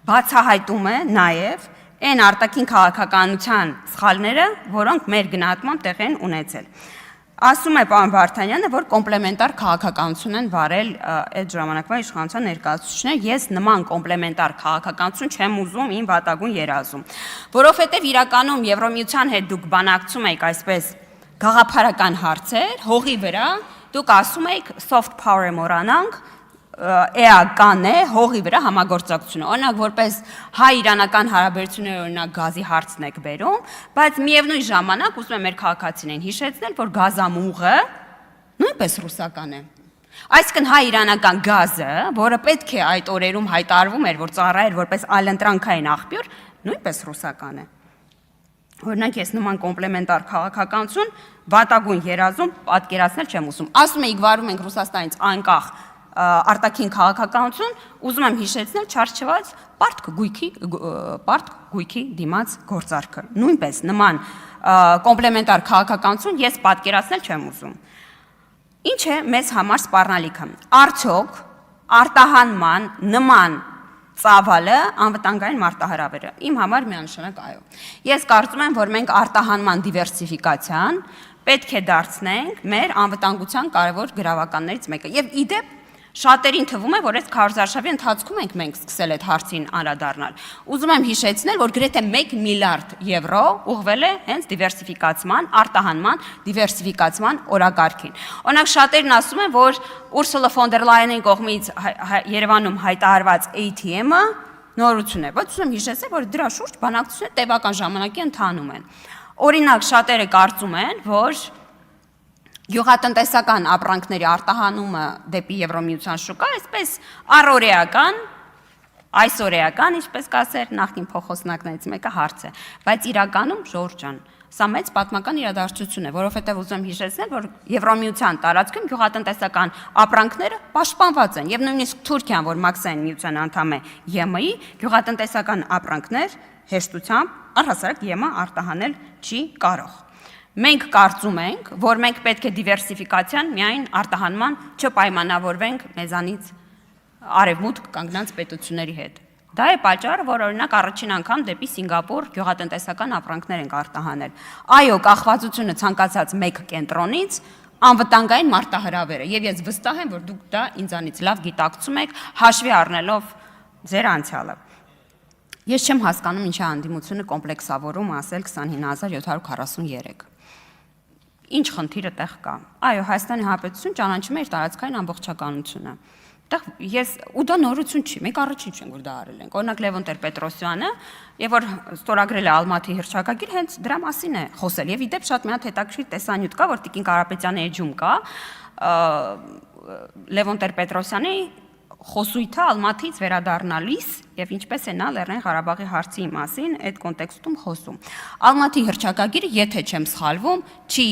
բացահայտում է նաև այն արտաքին քաղաքականության սխալները, որոնք մեր գնահատմամբ տեղ են ունեցել։ Ասում է պարոն Վարդանյանը, որ կոմպլեմենտար քաղաքականություն են վարել այդ ժամանակվա իշխանության ներկայացուցիչները, ես նման կոմպլեմենտար քաղաքականություն չեմ ուզում իմ վատագույն երազում, որովհետև իրականում Եվրոմիության հետ դուք բանակցում եք այսպես գաղափարական հարցեր, հողի վրա, դուք ասում եք soft power-ը մոռանանք, էական է հողի վրա համագործակցությունը։ Օրինակ որպես հայ-իրանական հարաբերությունները օրինակ գազի հարցն եք բերում, բայց միևնույն ժամանակ ուզում եմ մեր քաղաքացիներին հիշեցնել, որ գազամուղը նույնպես ռուսական է։ Այսինքն հայ-իրանական գազը, որը պետք է այդ օրերում հայտարարվում էր, որ ծառայեր որպես այլընտրանքային աղբյուր, նույնպես ռուսական է։ Օրինակ ես նման կոմպլեմենտար քաղաքականություն վատագույն երազում պատկերացնել չեմ ուզում։ Ասում եք վարում ենք Ռուսաստանից անկախ արտաքին քաղաքականություն, ուզում եմ հիշեցնել չարչված պարտք գույքի դիմաց գործարքը։ Նույնպես նման կոմպլեմենտար քաղաքականություն ես պատկերացնել չեմ ուզում։ Ինչ է մեզ համար սպառնալիքը։ Արդյոք արտահանման նման ծավալը անվտանգային մարտահրավերը։ Իմ համար միանշանակ այո։ Ես կարծում եմ, որ մենք արտահանման դիվերսիֆիկացիան պետք է դարձնենք մեր անվտանգության կարևոր գրավականներից մեկը։ Եվ իդեպ շատերին թվում է, որ այս քարոզարշավի ընթացքում ենք մենք սկսել այդ հարցին անդրադառնալ։ Ուզում եմ հիշեցնել, որ գրեթե 1 միլիարդ եվրո ուղղվել է հենց դիվերսիֆիկացման, արտահանման դիվերսիֆիկացման օրակարգին։ Օրինակ շատերն ասում են, որ Ուրսուլա ֆոն դեր Լայենի կողմից Երևանում հայտարարված ATM-ը նորություն է, բայց ուզում եմ հիշեցնել, որ դրա շուրջ բանակցությունները տևական ժամանակի ընթանում են։ Օրինակ շատերը կարծում են, որ գյուղատնտեսական ապրանքների արտահանումը դեպի Եվրոմիության շուկա, այսպես առօրեական, այսօրեական, ինչպես կասեր նախկին փոխոսնակներից մեկը հարց է, բայց իրականում Ժորժ ջան, սա մեծ պատմական իրադարձություն է, որովհետև ուզում եմ հիշեցնել, որ Եվրոմիության տարածքում գյուղատնտեսական ապրանքները պաշտպանված են, եւ նույնիսկ Թուրքիան, որ մաքսային միության անդամ է ԵՄ-ի, գյուղատնտեսական ապրանքներ հեշտությամբ առհասարակ ԵՄ արտահանել չի կարող։ Մենք կարծում ենք, որ մենք պետք է դիվերսիֆիկացիան միայն արտահանման չպայմանավորվենք մեզանից արևմուտք կանգնած պետությունների հետ։ Դա է պատճառը, որ օրինակ առաջին անգամ դեպի Սինգապուր գյուղատնտեսական ապրանքներ ենք արտահանել։ Այո, կախվածությունը ցանկացած մեկ կենտրոնից անվտանգային մարտահրավեր է, եւ ես վստահ եմ, որ դուք դա ինձանից լավ գիտակցում եք, հաշվի առնելով ձեր անցյալը։ Ես չեմ հասկանում ինչի անդիմությունը կոմպլեքսավորում ասել 25743։ Ինչ խնդիրը տեղ կա։ Այո, Հայաստանի Հանրապետություն ճանաչում է իր տարածքային ամբողջականությունը։ Ես ու դա նորություն չի, մենք առաջին չենք որ դա արել ենք։ Օրինակ Լևոն Տեր-Պետրոսյանը, եւ որ ստորագրել է Ալմատի հռչակագիր, հենց դրա մասին է խոսել։ Եվ իդեպ շատ մի հատ հետաքրքիր տեսանյութ կա, որ Տիկին Կարապետյանի էջում կա Լևոն Տեր-Պետրոսյանի խոսույթը Ալմատից վերադառնալիս եւ ինչպես է նա Լեռնային Ղարաբաղի հարցի մասին այդ կոնտեքստում խոսում։ Ալմատի հռչակագիրը, եթե չեմ սխալվում, չի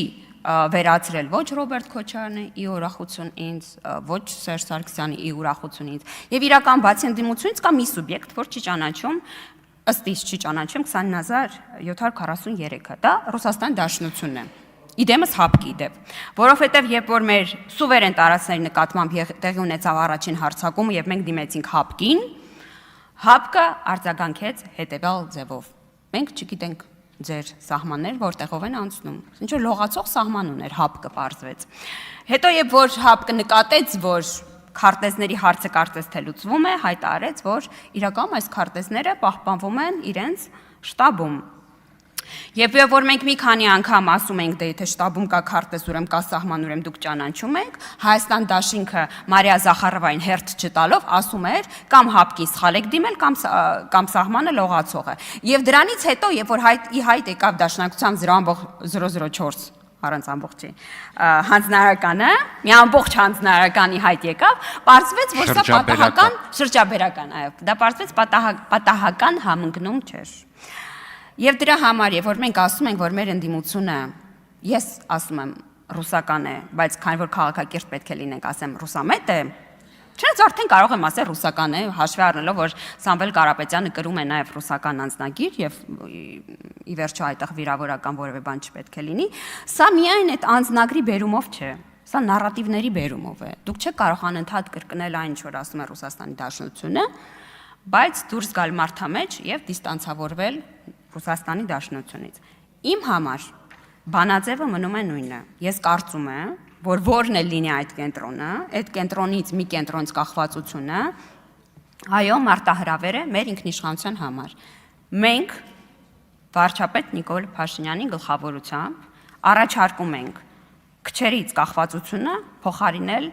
վերացրել ոչ Ռոբերտ Քոչարյանի ի ուրախություն ինձ, ոչ Սերժ Սարգսյանի ի ուրախություն ինձ։ Եվ իրական բացի ընդդիմությունից կա մի սուբյեկտ, որ չի ճանաչում, ըստ իս չի ճանաչում 20743-ը, դա Ռուսաստան Դաշնությունն է։ Իդեմս հապկի դեպ, որովհետև երբ որ մեր սուվերեն տարածքների նկատմամբ տեղի ունեցավ առաջին հարձակումը եւ մենք դիմեցինք հապկին, հապկը արձագանքեց հետեւյալ ձևով. մենք չգիտենք ձեր սահմաններ որտեղով են անցնում։ Ինչ որ լողացող սահման ուներ հապկը պարզվեց։ Հետո երբ որ հապկը նկատեց, որ քարտեզների հարցը կարծես թե լուծվում է, հայտարարեց, որ իրականում այս քարտեզները պահպանվում են իրենց շտաբում։ Եվ որ մենք մի քանի անգամ ասում ենք, դե եթե շտաբում կա քարտեզ, ուրեմն կա սահման, ուրեմն դուք ճանաչում եք, Հայաստան դաշինքը Մարիա Զախարովային հերթ չտալով ասում էր, կամ հապկի սխալ եք դիմել, կամ սահմանը լողացող է։ Եվ դրանից հետո, երբ որ ի հայտ եկավ Դաշնակցության 0.004 առանց ամբողջի հանձնարարականը, մի ամբողջ հանձնարարականի հայտ եկավ, պարզվեց, որ սա պատահական շրջաբերական, այո, դա պարզվեց պատահական համընկնում չէր։ Եվ դրա համար, երբ որ մենք ասում ենք, որ մեր ընդդիմությունը, ես ասում եմ ռուսական է, բայց քանի որ քաղաքակիրթ պետք է լինենք, ասեմ ռուսամետ է, չնայած արդեն կարող եմ ասել ռուսական է, հաշվի առնելով, որ Սամվել Կարապետյանը կրում է նաև ռուսական անձնագիր եւ ի վերջո այդտեղ վիրավորական որևէ բան չպետք է լինի, սա միայն այդ անձնագրի բերումով չէ, սա նարատիվների բերումով է։ Դուք չեք կարող անընդհատ կրկնել այն, ինչ որ ասում է Ռուսաստանի Դաշնությունը, բայց դուրս գալ մարդամեջ եւ դիստանցավորվել Ռուսաստանի Դաշնությունից։ Իմ համար բանաձևը մնում է նույնը։ Ես կարծում եմ, որ որն է լինի այդ կենտրոնից մի կենտրոնից կախվածությունը, այո, մարտահրավեր է մեր ինքնիշխանության համար։ Մենք վարչապետ Նիկոլ Փաշինյանի գլխավորությամբ առաջարկում ենք քչերից կախվածությունը փոխարինել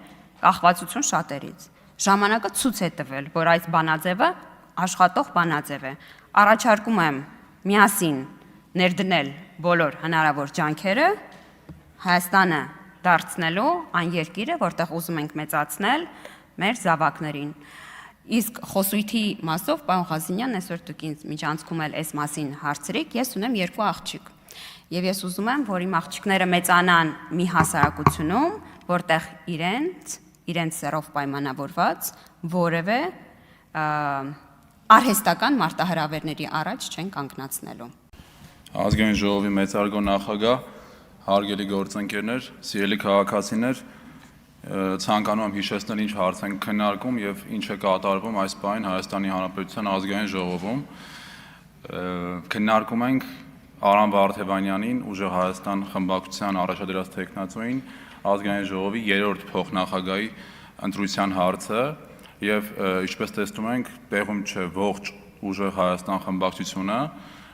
կախվածություն շատերից։ Ժամանակը ցույց է տվել, որ այս բանաձևը աշխատող բանաձև է։ Առաջարկում եմ միասին ներդնել բոլոր հնարավոր ջանքերը Հայաստանը դարձնելու այն երկիրը, որտեղ ուզում ենք մեծացնել մեր զավակներին։ Իսկ խոսույթի մասով, պարոն Ղազինյան, այսօր դուք ինձ միջանցքում էլ այս մասին հարցրիք, ես ունեմ 2 աղջիկ։ Եվ ես ուզում եմ, որ իմ աղջիկները մեծանան մի հասարակությունում, որտեղ իրենց սերով պայմանավորված որևէ արհեստական մարտահրավերների առաջ չեն կանգնացնելու։ Ազգային ժողովի մեծարգո նախագահ, հարգելի գործընկերներ, սիրելի քաղաքացիներ, ցանկանում եմ հիշեցնել ինչ հարց ենք քննարկում եւ ինչ է կատարվում այս պահին Հայաստանի Հանրապետության ազգային ժողովում։ Քննարկում ենք Արամ Վարդևանյանին, Ուժեղ Հայաստան խմբակցության առաջադրած տեխնացուին, ազգային ժողովի 3-րդ փոխնախագահի ընտրության հարցը եւ ինչպես տեսնում ենք, տեղում չէ ողջ Ուժեղ Հայաստան խմբակցությունը,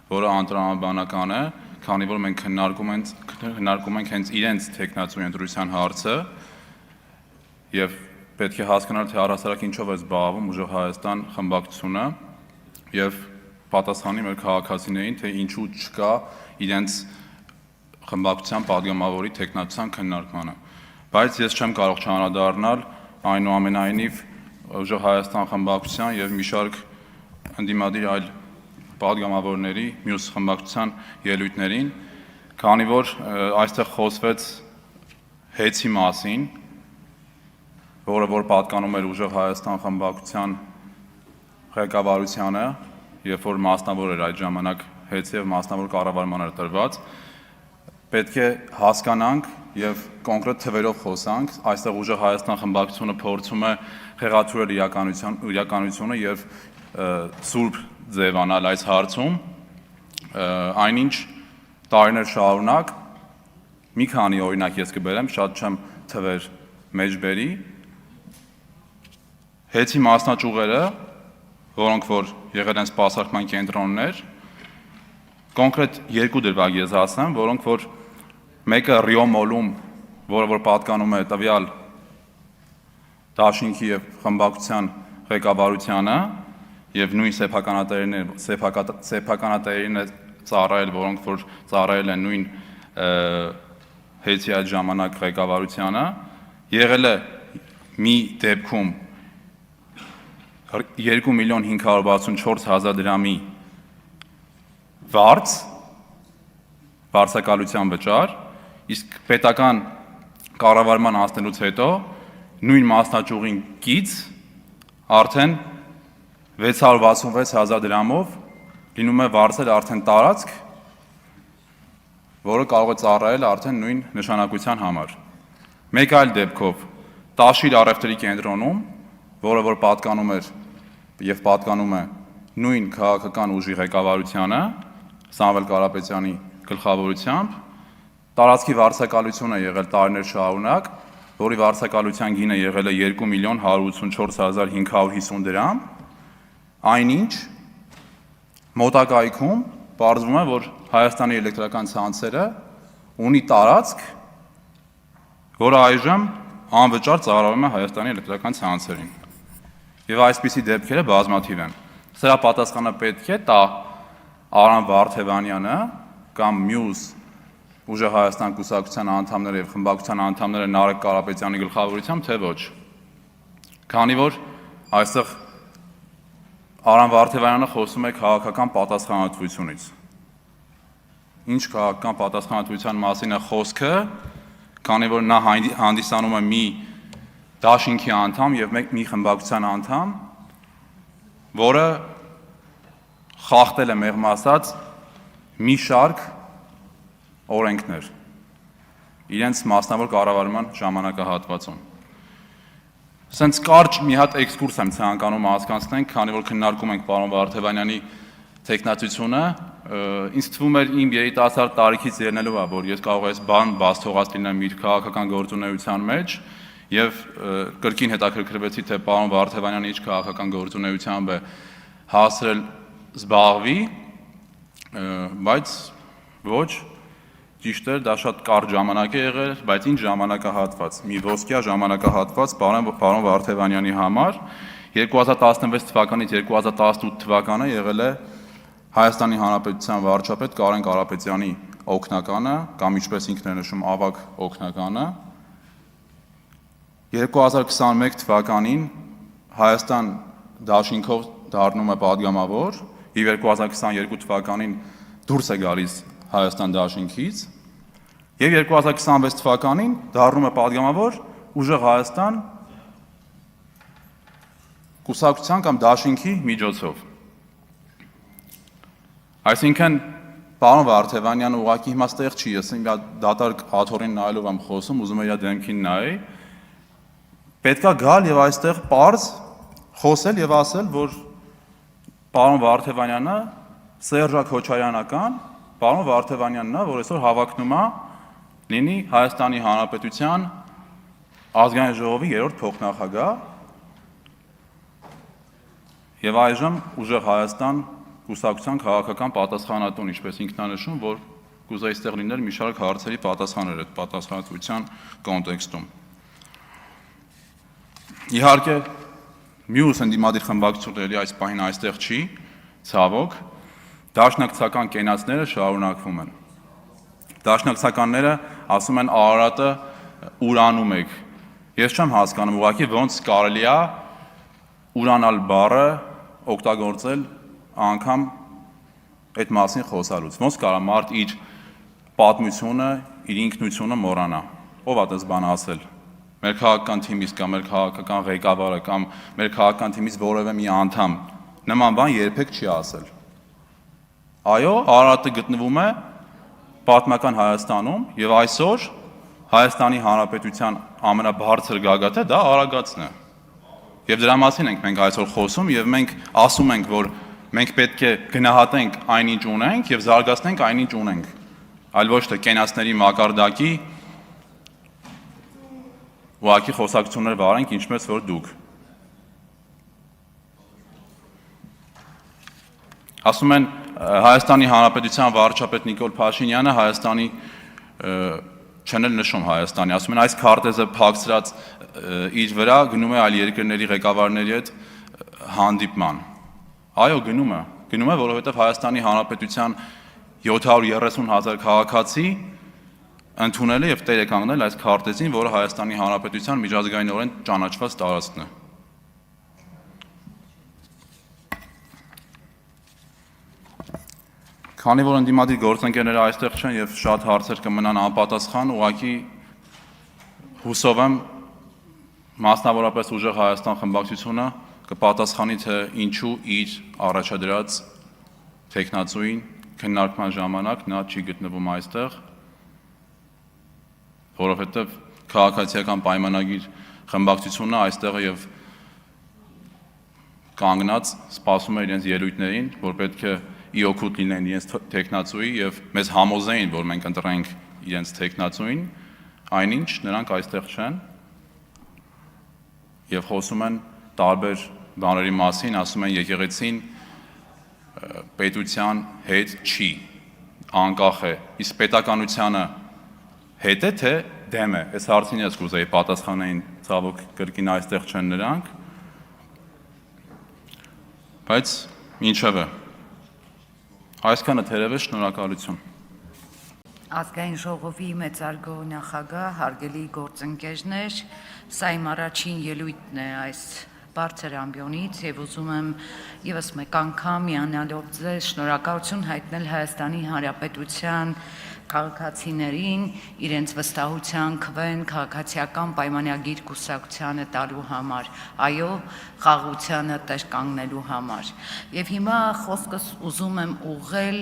որը անտրամաբանական է, քանի որ մենք քննարկում ենք հենց իրենց տեխնացուի ընտրության հարցը եւ պետք է հասկանալ, թե առհասարակ ինչով է զբաղվում Ուժեղ Հայաստան խմբակցությունը եւ պատասխանի մեր քաղաքացիներին, թե ինչու չկա իրենց խմբակցության падգամավորի տեխնացության քննարկմանը։ Բայց ես չեմ կարող չանդրադառնալ այնուամենայնիվ Ուժեղ Հայաստան խմբակցության եւ մի շարք ընդդիմադիր այլ падգամավորների մյուս խմբակցության ելույթներին, քանի որ այստեղ խոսվեց հեծի մասին, որը որ պատկանում էր Ուժեղ Հայաստան խմբակցության ղեկավարությանը, երբ որ մասնավոր էր այդ ժամանակ հեծի եւ մասնավոր կառավարման էր տրված, պետք է հասկանանք եւ կոնկրետ թվերով խոսանք, այստեղ Ուժեղ Հայաստան խմբակցությունը փորձում է խեղաթյուրել իրականությունը եւ սուրբ ձևանալ այս հարցում, այնինչ տարիներ շարունակ մի քանի օրինակ ես կբերեմ, շատ չեմ թվեր մեջ բերի, հեծի մասնաճյուղերը, որոնք որ եղել են սպասարկման կենտրոններ, կոնկրետ 2 դրվագ ես ասեմ, որոնք որ մեկը Ռիո մոլում, որը որ պատկանում է տվյալ դաշինքի եւ խմբակցության ղեկավարությանը եւ նույն սեփականատերերին է ծառայել, որոնք որ ծառայել են նույն հեծի այդ ժամանակ ղեկավարությանը, եղել է մի դեպքում 2.564.000 դրամի վարձակալության վճար, իսկ պետական կառավարման անցնելուց հետո նույն մասնաճյուղին կից արդեն 666.000 դրամով լինում է վարձել արդեն տարածք, որը կարող է ծառայել արդեն նույն նշանակության համար։ Մեկ այլ դեպքով Տաշիր առևտրի կենտրոնում, որը որ պատկանում էր եւ պատկանում է նույն քաղաքական ուժի ղեկավարությանը, Սամվել Կարապետյանի գլխավորությամբ, տարածքի վարձակալությունը եղել տարիներ շարունակ, որի վարձակալության գինը եղել է 2.184.550 դրամ, այնինչ մոտակայքում պարզվում է, որ Հայաստանի էլեկտրական ցանցերը ունի տարածք, որը այժմ անվճար ծառայում է Հայաստանի էլեկտրական ցանցերին։ Եվ այսպիսի դեպքերը բազմաթիվ են։ Սրա պատասխանը պետք է տա Արամ Վարդևանյանը կամ մյուս Ուժեղ Հայաստան կուսակցության անդամները եւ խմբակցության անդամները Նարեկ Կարապետյանի գլխավորությամբ, թե ոչ։ Քանի որ այստեղ Արամ Վարդևանյանը խոսում է քաղաքական պատասխանատվությունից։ Ինչ քաղաքական պատասխանատվության մասին է խոսքը, քանի որ նա հանդիսանում է մի դաշինքի անդամ եւ մի խմբակցության անդամ, որը խախտել է մեղմ ասած մի շարք օրենքներ իրենց մասնավոր կառավարման ժամանակահատվածում։ Սենց կարճ մի հատ էքսկուրս եմ ցանկանում հասկանանք, քանի որ քննարկում ենք պարոն Վարդևանյանի տեխնացությունը, ինձ թվում էր իմ երիտասարդ տարիքից ելնելով է, որ ես կարող եմ բան բաց թողած լինեմ իր քաղաքական գործունեության մեջ եւ կրկին հետաքրքրվեցի, թե պարոն Վարդևանյանը ինչ քաղաքական գործունեությամբ է հասրել զբաղվի, բայց ոչ, ճիշտ է, դա շատ կարճ ժամանակ է եղել, բայց ինչ ժամանակահատված, մի ոսկյա ժամանակահատված պարոն Վարդևանյանի համար 2016 թվականից 2018 թվականը եղել է Հայաստանի Հանրապետության վարչապետ Կարեն Կարապետյանի օգնականը, կամ ինչպես ինքն է նշում, ավագ օգնականը։ 2021 թվականին Հայաստան դաշինքով դառնում է падգամավոր, եւ 2022 թվականին դուրս է գալիս Հայաստան դաշինքից, եւ 2026 թվականին դառնում է падգամավոր Ուժեղ Հայաստան կուսակցության կամ դաշինքի միջոցով։ Այսինքն պարոն Վարդևանյանը ուղղակի հիմա ստեղ չի, ես իմ դատարկ աթոռին նայելով եմ խոսում, ուզում եմ իր դեմքին նայեի, պետքա գալ եւ այստեղ պարզ խոսել եւ ասել, որ պարոն Վարդևանյանը Սերժա Քոչարյանական, պարոն Վարդևանյանն է, որ այսօր հավակնում է լինի Հայաստանի Հանրապետության ազգային ժողովի 3-րդ փոխնախագահ եւ այժմ Ուժեղ Հայաստան կուսակցության քաղաքական պատասխանատուն, ինչպես ինքն է նշում, որ կուզեի ստեղ լինել մի շարք հարցերի պատասխաներ այդ պատասխանատվության կոնտեքստում։ Իհարկե, մյուս ընդդիմադիր խմբակցությունների այս պահին այստեղ չի, ցավոք, դաշնակցական կենացները շարունակվում են։ Դաշնակցականները ասում են Արարատը ուրանում եք։ Ես չեմ հասկանում ուղղակի ոնց կարելի է ուրանալ բառը օգտագործել անգամ այդ մասին խոսալուց։ Ոնց կարա մարդ իր պատմությունը, իր ինքնությունը մոռանա։ Ով է դες բան ասել։ Մեր քաղաքական թիմից կամ մեր քաղաքական ղեկավարը կամ մեր քաղաքական թիմից որևէ մի անդամ նման բան երբեք չի ասել։ Այո, Արարատը գտնվում է պատմական Հայաստանում եւ այսօր Հայաստանի Հանրապետության ամենաբարձր գագաթը դա Արագածն է։ Եվ դրա մասին ենք մենք այսօր խոսում եւ մենք ասում ենք, որ մենք պետք է գնահատենք այնինչ ունենք եւ զարգացնենք այնինչ ունենք, այլ ոչ թե կենացների մակարդակի ուղղակի խոսակցություններ վարենք, ինչպես որ դուք։ Ասում են Հայաստանի Հանրապետության վարչապետ Նիկոլ Փաշինյանը Հայաստանի չեն նշում Հայաստանի, ասում են այս քարտեզը փակցրած իր վրա գնում է այլ երկրների ղեկավարների հետ հանդիպման։ Այո, գնում է, որովհետև Հայաստանի Հանրապետության 730,000 քաղաքացի ընդունել է եւ տեր է կանգնել այս քարտեզին, որը Հայաստանի Հանրապետության միջազգայինորեն ճանաչված տարածքն է։ Քանի որ ընդդիմադիր գործընկերները այստեղ չեն եւ շատ հարցեր կմնան անպատասխան, ուղղակի հուսով եմ մասնավորապես Ուժեղ Հայաստան խմբակցությունը կպատասխանի, թե ինչու իր առաջադրած տեխնացուին քննարկման ժամանակ նա չի գտնվում այստեղ, որովհետև քաղաքացիական պայմանագիր խմբակցությունը այստեղ եւ կանգնած սպասում է իրենց ելույթներին, որ պետք է իօգուտ լինեն իրենց տեխնացուի եւ մեզ համոզեին, որ մենք ընտրենք իրենց տեխնացուին, այնինչ նրանք այստեղ չեն եւ խոսում են տարբեր բաների մասին, ասում են եկեղեցին պետության հետ չի, անկախ է, իսկ պետականությանը հետ է, թե դեմ է, այս հարցին ես կուզեի պատասխանեին, ցավոք կրկին այստեղ չեն նրանք, բայց ինչևէ, այսքանը թերևս շնորհակալություն։ Ազգային ժողովի մեծարգո նախագահ, հարգելի գործընկերներ, սա իմ առաջին ելույթն է այս բարձր ամբիոնից եւ ուզում եմ եւս մեկ անգամ միանալով ձեզ շնորհակալություն հայտնել Հայաստանի Հանրապետության քաղաքացիներին իրենց վստահության քվեն քաղաքացիական պայմանագիր կուսակցությանը տալու համար, այո, խաղաղությանը տեր կանգնելու համար։ Եվ հիմա խոսքս ուզում եմ ուղղել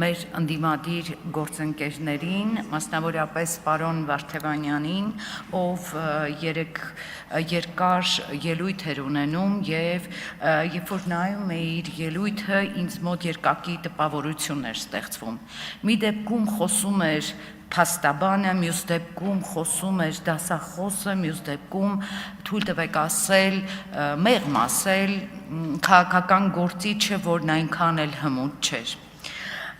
մեր ընդդիմադիր գործընկերներին, մասնավորապես պարոն Վարդևանյանին, ով երկար ելույթ էր ունենում եւ երբ որ նայում էի իր ելույթը, ինձ մոտ երկակի տպավորություն էր ստեղծվում։ Մի դեպքում խոսում էր փաստաբանը, մյուս դեպքում խոսում էր դասախոսը, մյուս դեպքում թույլ տվեք ասել, մեղմ ասել քաղաքական գործիչը, որն այնքան էլ հմուտ չէր։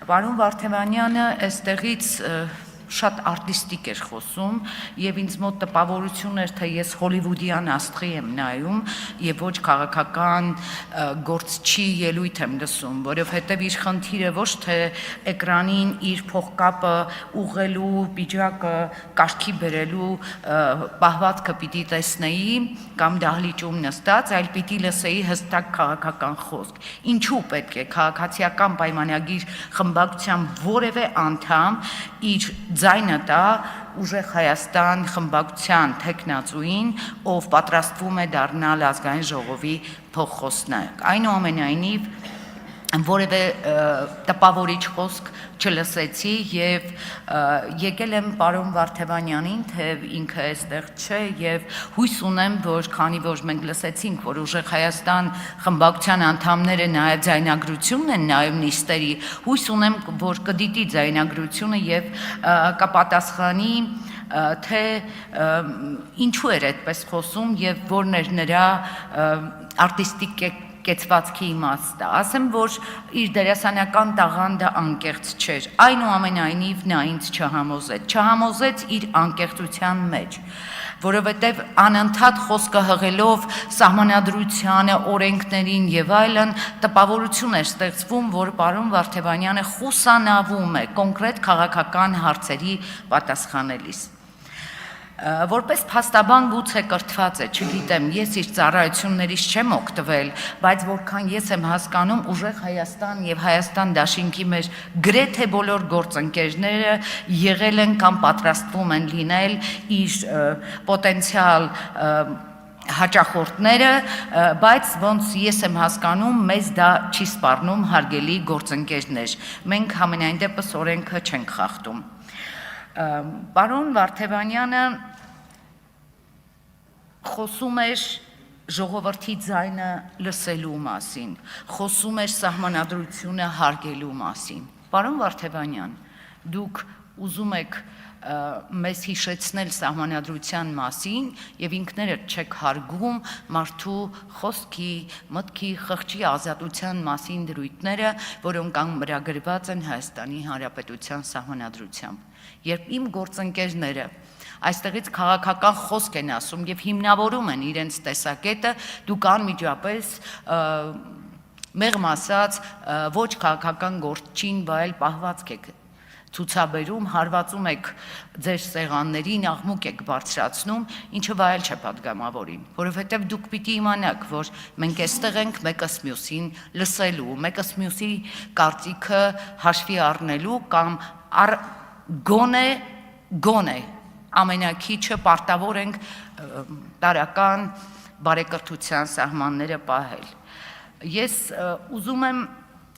Պարոն Վարդևանյանը այստեղից շատ արտիստիկ էր խոսում եւ ինձ մոտ տպավորություն էր, թե ես հոլիվուդյան աստղի եմ նայում եւ ոչ քաղաքական գործչի ելույթ եմ լսում, որովհետեւ իր խնդիրը ոչ թե էկրանին իր փողկապը ուղղելու, պիջակը կարգի բերելու պահվածքը պիտի տեսնեի կամ դահլիճում նստած, այլ պիտի լսեի հստակ քաղաքական խոսք։ Ինչու պետք է քաղաքացիական պայմանագիր խմբակցության որևէ անդամ իր ձայնը տա ուժեղ Հայաստան խմբակցության թեկնածուին, ով պատրաստվում է դառնալ ազգային ժողովի փոխխոսնակ։ Այնուամենայնիվ որևէ տպավորիչ խոսք չլսեցի եւ եկել եմ պարոն Վարդևանյանին, թե ինքը այստեղ չէ եւ հույս ունեմ, որ քանի որ մենք լսեցինք, որ ուժեղ Հայաստան խմբակցության անդամները նաեւ ձայնագրությունն են նաեւ նիստերի, հույս ունեմ, որ կդիտի ձայնագրությունը եւ կպատասխանի թե ինչու էր այդպես խոսում եւ որն էր նրա արտիստիկ կեցվածքի իմաստը, ասեմ, որ իր դերասանական տաղանդը անկեղծ չէր, այնուամենայնիվ նա ինձ չհամոզեց իր անկեղծության մեջ, որովհետև անընդհատ խոսքը հղելով սահմանադրությանը, օրենքներին եւ այլն, տպավորություն էր ստեղծվում, որ պարոն Վարդևանյանը խուսանավում է կոնկրետ քաղաքական հարցերի պատասխանելիս։ Որպես փաստաբան գուցե կրթված է, չգիտեմ, ես իր ծառայություններից չեմ օգտվել, բայց որքան ես եմ հասկանում, ուժեղ Հայաստան եւ Հայաստան դաշինքի մեր գրեթե բոլոր գործընկերները եղել են կամ պատրաստվում են լինել իր պոտենցիալ հաճախորդները, բայց ոնց ես եմ հասկանում, մեզ դա չի սպառնում, հարգելի գործընկերներ։ Մենք համենայն դեպս օրենքը չենք խախտում։ Պարոն Վարդևանյանը խոսում էր ժողովրդի ձայնը լսելու մասին, խոսում էր սահմանադրությունը հարգելու մասին։ Պարոն Վարդևանյան, դուք ուզում եք մեզ հիշեցնել սահմանադրության մասին եւ ինքներդ չեք հարգում մարդու խոսքի, մտքի, խղճի ազատության մասին դրույթները, որոնք ամրագրված են Հայաստանի Հանրապետության սահմանադրությամբ։ Երբ իմ գործընկերները այստեղից քաղաքական խոսք են ասում եւ հիմնավորում են իրենց տեսակետը, դուք անմիջապես մեղմ ասած ոչ քաղաքական գործչին, բայց պահվածք եք ցուցաբերում, հարվածում եք ձեր սեղաններին, աղմուկ եք բարձրացնում, ինչը վայել չէ պատգամավորին, որովհետև դուք պիտի իմանաք, որ մենք այստեղ ենք մեկս մյուսին լսելու, մեկս մյուսի կարծիքը հաշվի առնելու կամ գոնե ամենակիչը պարտավոր ենք տարական բարեկրթության սահմանները պահել։ Ես ուզում եմ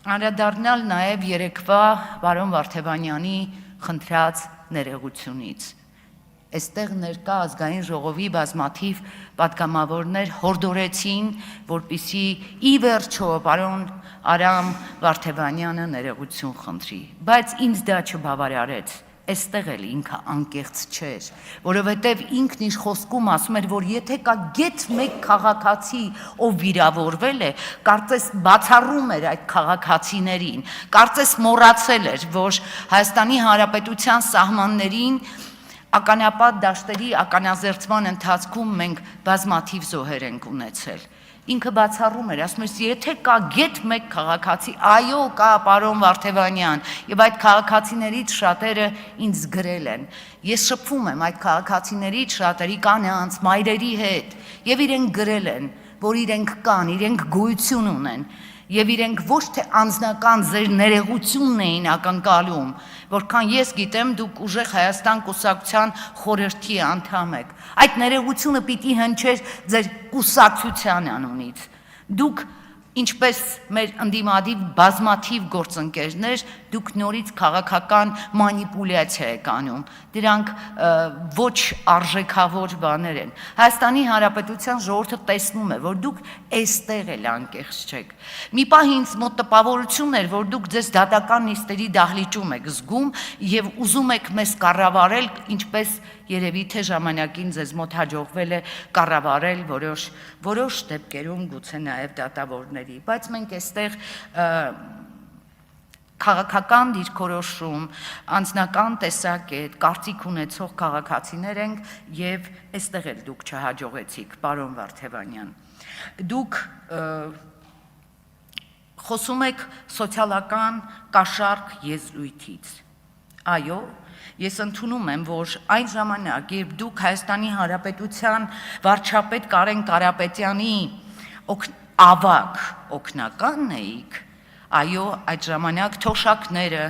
անդրադառնալ նաև երեկվա պարոն Վարդևանյանի խնդրած ներողությունից։ Այստեղ ներկա ազգային ժողովի բազմաթիվ պատգամավորներ հորդորեցին, որպեսզի ի վերջո պարոն Արամ Վարդևանյանը ներողություն խնդրի, բայց ինձ դա չբավարարեց, Այստեղ էլ ինքը անկեղծ չէր, որովհետև ինքն իր խոսքում ասում էր, որ եթե կա գեթ մեկ քաղաքացի, ով վիրավորվել է, կարծես բացառում էր այդ քաղաքացիներին, կարծես մոռացել էր, որ Հայաստանի Հանրապետության սահմաններին ականապատ դաշտերի ականազերծման ընթացքում մենք բազմաթիվ զոհեր ենք ունեցել։ Ինքը բացառում էր, ասում էր, եթե կա գեթ մեկ քաղաքացի, այո, կա պարոն Վարդևանյան, եւ այդ քաղաքացիներից շատերը ինձ գրել են։ Ես շփվում եմ այդ քաղաքացիներից շատերի կանանց, մայրերի հետ, եւ իրենք գրել են, որ իրենք կան, իրենք գոյություն ունեն, եւ իրենք ոչ թե անձնական ձեր ներեգությունն էին ակնկալում, որքան ես գիտեմ, դուք ուժեղ Հայաստան կուսակցության խորհրդի անդամ եք։ Այդ ներեգությունը պիտի հնչեր ձեր կուսակցության անունից։ Դուք ինչպես մեր ընդդիմադիր բազմաթիվ գործընկերներ, դուք նորից քաղաքական մանիպուլյացիա եք անում։ Դրանք ոչ արժեքավոր բաներ են։ Հայաստանի Հանրապետության ժողովուրդը տեսնում է, որ դուք այստեղ էլ անկեղծ չեք։ Մի պահ ինձ մոտ տպավորություն էր, որ դուք ձեզ դատական նիստերի դահլիճում եք զգում եւ ուզում եք մեզ կառավարել, ինչպես երևի թե ժամանակին ձեզ մոտ հաջողվել է կառավարել որոշ դեպքերում գուցե նաև դատավորների, բայց մենք այստեղ քաղաքական դիրքորոշում, անձնական տեսակետ, կարծիք ունեցող քաղաքացիներ ենք եւ այստեղ էլ դուք չհաջողեցիք, պարոն Վարդևանյան։ Դուք խոսում եք սոցիալական կաշառք եզրույթից։ Այո, ես ընդունում եմ, որ այն ժամանակ, երբ դուք Հայաստանի Հանրապետության վարչապետ Կարեն Կարապետյանի ավագ օգնականն էիք, այո, այդ ժամանակ թոշակները,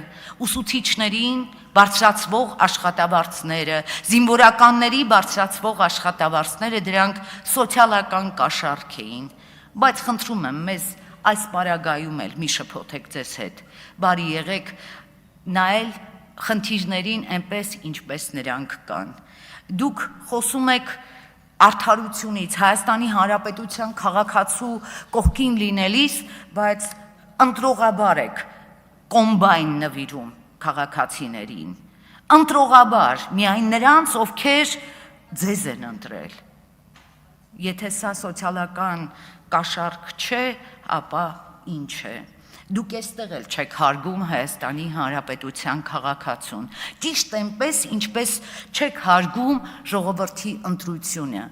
ուսուցիչներին բարձրացվող աշխատավարձները, զինվորականների բարձրացվող աշխատավարձները դրանք սոցիալական կաշառք էին, բայց խնդրում եմ մեզ այս պարագայում էլ մի շփոթեք ձեզ հետ, բարի եղեք նայել խնդիրներին այնպես, ինչպես նրանք կան։ Դուք խոսում եք արդարությունից, Հայաստանի Հանրապետության քաղաքացու կողքին լինելիս, բայց ընտրողաբար եք կոմբայն նվիրում քաղաքացիներին։ Ընտրողաբար միայն նրանց, ովքեր ձեզ են ընտրել։ Եթե սա սոցիալական կաշառք չէ, ապա ինչ է։ Դուք այստեղ էլ չեք հարգում Հայաստանի Հանրապետության քաղաքացուն։ Ճիշտ այնպես, ինչպես չեք հարգում ժողովրդի ընտրությունը։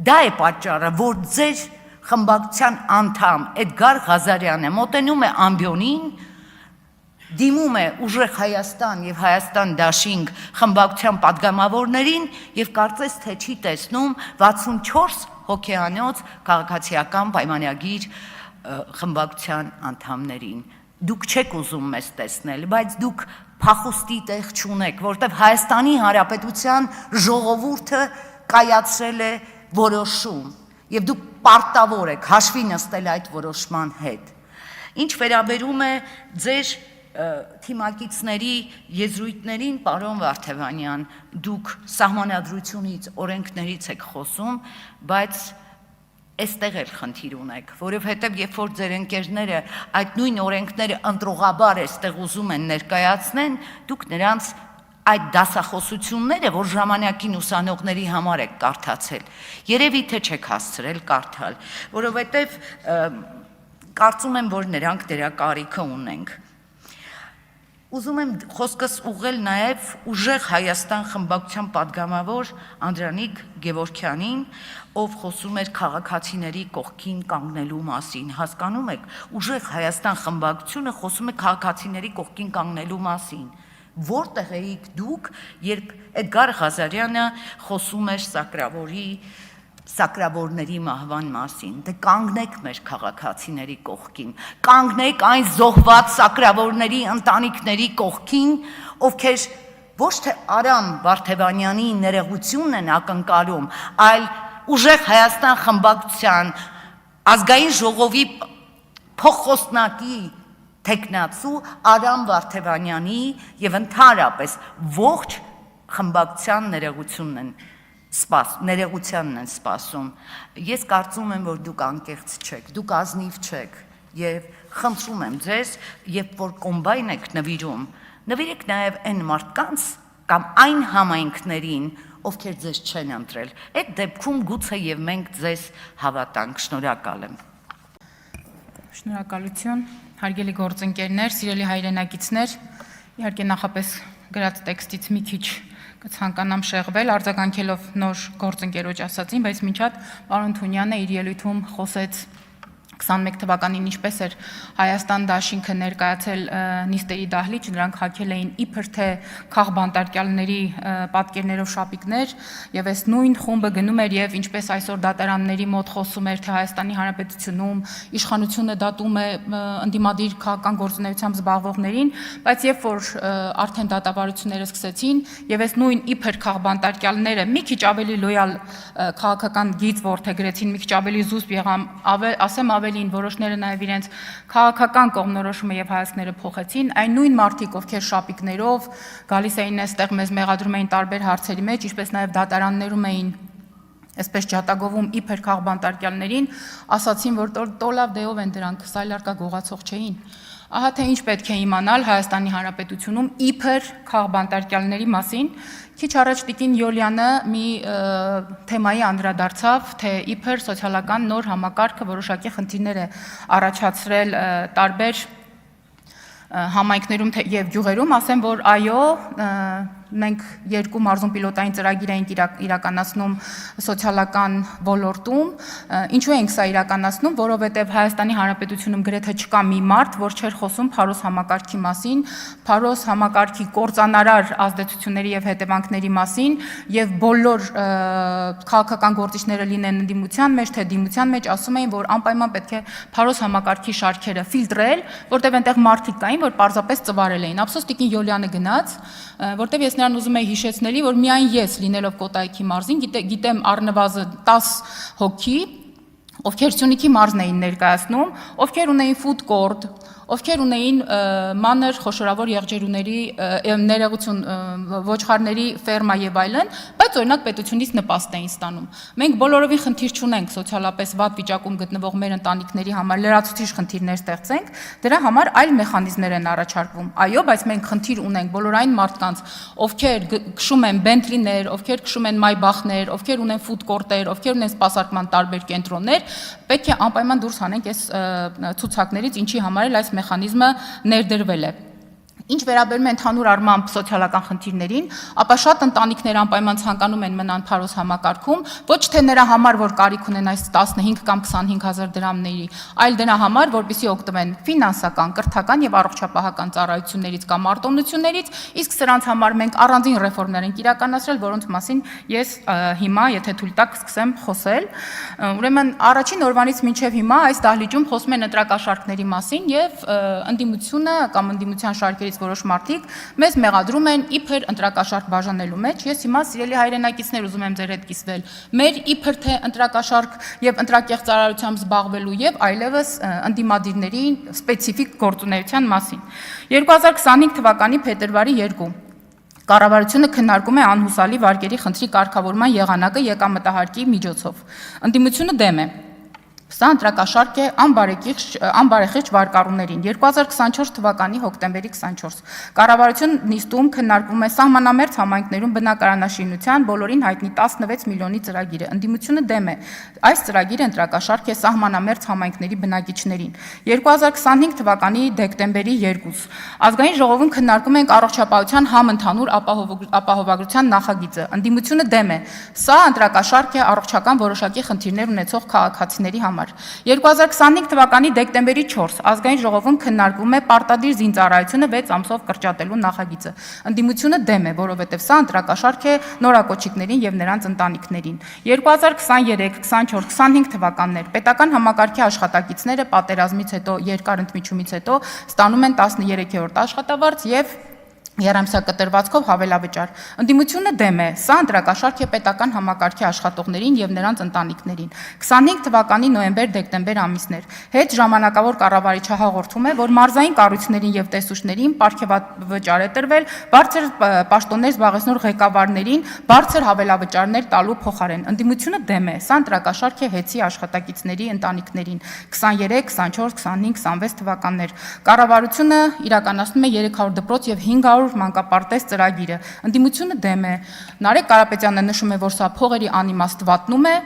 Դա է պատճառը, որ ձեր խմբակցության անդամ Էդգար Ղազարյանը մոտենում է ամբիոնին, դիմում է ուժեղ Հայաստան եւ Հայաստան դաշինք խմբակցության падգամավորներին եւ կարծես թե չի տեսնում 64 հոգեանոց քաղաքացիական պայմանագիր խմբակցության անդամներին։ Դուք չեք ուզում մեզ տեսնել, բայց դուք փախուստի տեղ չունեք, որտեղ Հայաստանի Հանրապետության ժողովուրդը կայացրել է որոշում, եւ դուք պարտավոր եք հաշվի նստել այդ որոշման հետ։ Ինչ վերաբերում է ձեր թիմակիցների եզրույթներին, պարոն Վարդևանյան, դուք սահմանադրությունից, օրենքներից եք խոսում, բայց այստեղ էլ խնդիր ունեք, որովհետև երբ որ ձեր ընկերները այդ նույն օրենքները ընտրողաբար այստեղ ուզում են ներկայացնեն, դուք նրանց այդ դասախոսությունները, որ ժամանակին ուսանողների համար եք կարդացել, երևի թե չեք հասցրել կարդալ, որովհետև կարծում եմ, որ նրանք դրա կարիքը ունենք։ Ուզում եմ խոսքս ուղղել նաև ուժեղ Հայաստան խմբակցության падգամավոր Անդրանիկ Գևորգյանին, ով խոսում էր քաղաքացիների կողքին կանգնելու մասին։ Հասկանում եք, ուժեղ Հայաստան խմբակցությունը խոսում է քաղաքացիների կողքին կանգնելու մասին։ Որտեղ էիք դուք, երբ Էդգար Ղազարյանը խոսում էր Սակրավորների մահվան մասին, դե կանգնեք մեր քաղաքացիների կողքին, կանգնեք այն զոհված Սակրավորների ընտանիքների կողքին, ովքեր ոչ թե Արամ Վարդևանյանի ներեգությունն են ակնկալում, այլ ուժեղ Հայաստան խմբակցության ազգային ժողովի փոխխոսնակի տեխնացու Արամ Վարդևանյանի եւ ընդհանրապես ողջ խմբակցության ներեգությանն են սպասում։ Ես կարծում եմ, որ դուք անկեղծ չեք, դուք ազնիվ չեք եւ խնդրում եմ ձեզ, երբ որ կոմբայն եք նվիրում, նվիրեք նաեւ այն մարդկանց, կամ այն համայնքներին, ովքեր ձեզ չեն ընտրել։ Այդ դեպքում գուցե եւ մենք ձեզ հավատանք։ Շնորհակալ եմ։ Շնորհակալություն, հարգելի գործընկերներ, սիրելի հայրենակիցներ, իհարկե նախապես գրած տեքստից մի քիչ կցանկանամ շեղվել, արձագանքելով նոր գործընկերոջ ասացին, բայց մինչ այդ պարոն Թունյանը իր ելույթում խոսեց 21 թվականին ինչպես էր Հայաստան դաշինքը ներկայացել նիստերի դահլիճ, նրանք հագել էին իբր թե քաղբանտարկյալների պատկերներով շապիկներ, եւ այս նույն խումբը գնում էր եւ ինչպես այսօր դատարանների մոտ խոսում էր, թե Հայաստանի Հանրապետությունում իշխանությունը դատում է ընդդիմադիր քաղաքական գործունեությամբ զբաղվողներին, բայց երբ որ արդեն դատավարությունները սկսեցին եւ այս նույն իբր քաղբանտարկյալները մի քիչ ավելի լոյալ քաղաքական գիծ որդեգրեցին, մի քիչ ավելի զուսպ եղան, ասեմ ավելին որոշները նաև իրենց քաղաքական կողմնորոշումը եւ հայացքները փոխեցին, այն նույն մարդիկ, ովքեր շապիկներով գալիս էին այստեղ մեզ մեղադրում էին տարբեր հարցերի մեջ, ինչպես նաև դատարաններում էին այսպես ջատագովում իբր քաղբանտարկյալներին, ասացին, որ տոլավ դեով են դրանք, սայլարկա գողացող չէին։ Ահա թե ինչ պետք է իմանալ Հայաստանի Հանրապետությունում իբր քաղբանտարկյալների մասին։ Քիչ առաջ Տիկին Յոլյանը մի թեմայի անդրադարձավ, թե իբր սոցիալական նոր համակարգը որոշակի խնդիրներ է առաջացրել տարբեր համայնքներում եւ գյուղերում, ասեմ, որ այո, մենք երկու մարզում պիլոտային ծրագիր էինք իրականացնում սոցիալական ոլորտում, ինչու ենք սա իրականացնում, որովհետև Հայաստանի Հանրապետությունում գրեթե չկա մի մարդ, որ չէր խոսում Փարոս համակարգի մասին, Փարոս համակարգի կործանարար ազդեցությունների եւ հետևանքների մասին, եւ բոլոր քաղաքական գործիչները լինեն ընդդիմության մեջ, թե դիմության մեջ, ասում էին, որ անպայման պետք է Փարոս համակարգի շարքերը ֆիլտրել, որտեղ այնտեղ մարդիկ կային, որ պարզապես ծվարել էին։ Ափսոս Տիկին Յոլյանը գնաց, որտեղ ես նրան ուզում եի հիշեցնելի, որ միայն ես լինելով Կոտայքի մարզին գիտեմ առնվազն 10 հոգի, ովքեր Սյունիքի մարզն էին ներկայացնում, ովքեր ունեին ֆուդ կորտ, ովքեր ունեին մանր խոշորավոր եղջերուների ներողություն ոչխարների ֆերմա եւ այլն, բայց օրինակ պետությունից նպաստ էին ստանում։ Մենք բոլորովին խնդիր չունենք սոցիալապես վատ վիճակում գտնվող մեր ընտանիքների համար լրացուցիչ խնդիրներ ստեղծենք, դրա համար այլ մեխանիզմներ են առաջարկվում։ Այո, բայց մենք խնդիր ունենք բոլոր այն մարդկանց, ովքեր քշում են բենտլիներ, ովքեր քշում են մայբախներ, ովքեր ունեն ֆուդ կորտեր, ովքեր ունեն սպասարկման տարբեր կենտրոններ, պետք է անպայման դուրս հանենք այս ցուցակներից, ինչի համար էլ այս մեխանիզմը ներդրվել է։ Ինչ վերաբերում է ընդհանուր առմամբ սոցիալական խնդիրներին, ապա շատ ընտանիքներ անպայման ցանկանում են մնան Փարոս համակարգում, ոչ թե նրա համար, որ կարիք ունեն այս 15 կամ 25000 դրամների, այլ դրա համար, որպեսզի օգտվեն ֆինանսական, կրթական եւ առողջապահական ծառայություններից կամ արտոնություններից, իսկ սրանց համար մենք առանձին ռեֆորմներ ենք իրականացրել, որոնց մասին ես հիմա, եթե թույլ տաք, սկսեմ խոսել։ Ուրեմն առաջին օրվանից մինչև հիմա այս դահլիճում խոսում են ընտրակաշարքների մասին եւ ընդդիմությունը կամ ընդդիմության շարքերից որոշ մարդիկ մեզ մեղադրում են իբր ընտրակաշարք բաժանելու մեջ։ Ես հիմա սիրելի հայրենակիցներ ուզում եմ ձեր հետ կիսվել մեր իբր թե ընտրակաշարք եւ ընտրակեղծարարությամբ զբաղվելու եւ այլևս ընդդիմադիրների սպეციფიկ գործունեության մասին։ 2025 թվականի փետրվարի 2 Կառավարությունը քննարկում է անհուսալի վարկերի խնդրի կարգավորման եղանակը եկամտահարկի միջոցով։ Ընդդիմությունը դեմ է։ Սա ընտրակաշարք է անբարեխիղճ վարկառուներին 2024 թվականի հոկտեմբերի 24 Կառավարություն նիստում քննարկվում է սահմանամերձ համայնքներում բնակարանաշինության բոլորին հայտնի 16 միլիոնի ծրագիրը։ Ընդդիմությունը դեմ է։ Այս ծրագիրը ընտրակաշարք է սահմանամերձ համայնքների բնակիչներին։ 2025 թվականի դեկտեմբերի 2 Ազգային ժողովում քննարկում ենք առողջապահության համընդհանուր ապահովագրության նախագիծը։ Ընդդիմությունը դեմ է։ Սա ընտրակաշարք է առողջական որոշակի խնդիրներ ունեցող քաղաքացիների համար։ 2025 թվականի դեկտեմբերի 4 Ազգային ժողովում քննարկվում է պարտադիր զինծառայությունը 6 ամսով կրճատելու նախագիծը։ Ընդդիմությունը դեմ է, որովհետև սա ընտրակաշարք է նորակոչիկներին եւ նրանց ընտանիքներին։ 2023, 24, 25 թվականներ պետական համակարգի աշխատակիցները պատերազմից հետո երկար ընդմիջումից հետո ստանում են 13-րդ աշխատավարձ եւ Երամսակտրվածքով հավելավճար։ Ընդդիմությունը դեմ է, սա ընտրակաշարք է պետական համակարգի աշխատողներին եւ նրանց ընտանիքներին։ 25 թվականի նոյեմբեր-դեկտեմբեր ամիսներ հետ ժամանակավոր կառավարիչը հաղորդում է, որ մարզային կառույցներին եւ տեսուչներին պարգևավճար է տրվել, բարձր պաշտոններ զբաղեցնող ղեկավարներին բարձր հավելավճարներ տալու փոխարեն։ Ընդդիմությունը դեմ է, սա ընտրակաշարք է հեծի աշխատակիցների ընտանիքներին։ 23, 24, 25, 26 թվականներ կառավարությունը իրականացնում է 300 դպրոց եւ 500 100 մանկապարտեզ ծրագիրը։ Ընդդիմությունը դեմ է։ Նարեկ Կարապետյանը նշում է, որ սա փողերի անիմաստ վատնում է,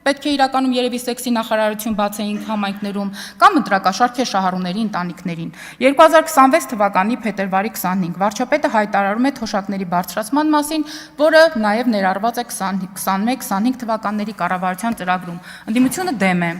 պետք է իրականում երևի սեքսի նախարարություն բացեինք համայնքներում, կամ ընտրակաշարք է շահառուների ընտանիքներին։ 2026 թվականի փետրվարի 25 վարչապետը հայտարարում է թոշակների բարձրացման մասին, որը նաև ներառված է 21-25 թվականների կառավարության ծրագրում։ Ընդդիմությունը դեմ է։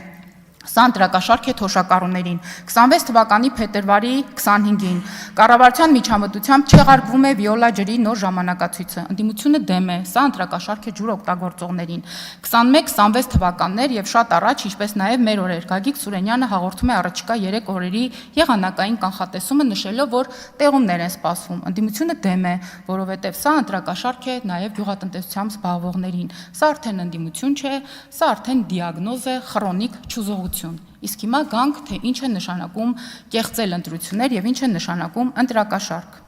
Սա ընտրակաշարք է թոշակառուներին։ 26 թվականի փետրվարի 25-ին կառավարության միջամտությամբ չեղարկվում է վիոլա ջրի նոր ժամանակացույցը։ Ընդդիմությունը դեմ է։ Սա ընտրակաշարք է ջուր օգտագործողներին։ 21-26 թվականներ եւ շատ առաջ, ինչպես նաեւ մեր օրեր, Գագիկ Սուրենյանը հաղորդում է առաջիկա 3 օրերի եղանակային կանխատեսումը, նշելով, որ տեղումներ են սպասվում։ Ընդդիմությունը դեմ է, որովհետեւ սա ընտրակաշարք է նաեւ գյուղատնտեսությամբ զբաղվողներին։ Սա արդեն ընդդիմություն չէ, սա արդեն դիագնոզ է, քրոնիկ չուզողություն։ Իսկ հիմա գանք, թե ինչ է նշանակում կեղծել ընտրություններ եւ ինչ է նշանակում ընտրակաշարք։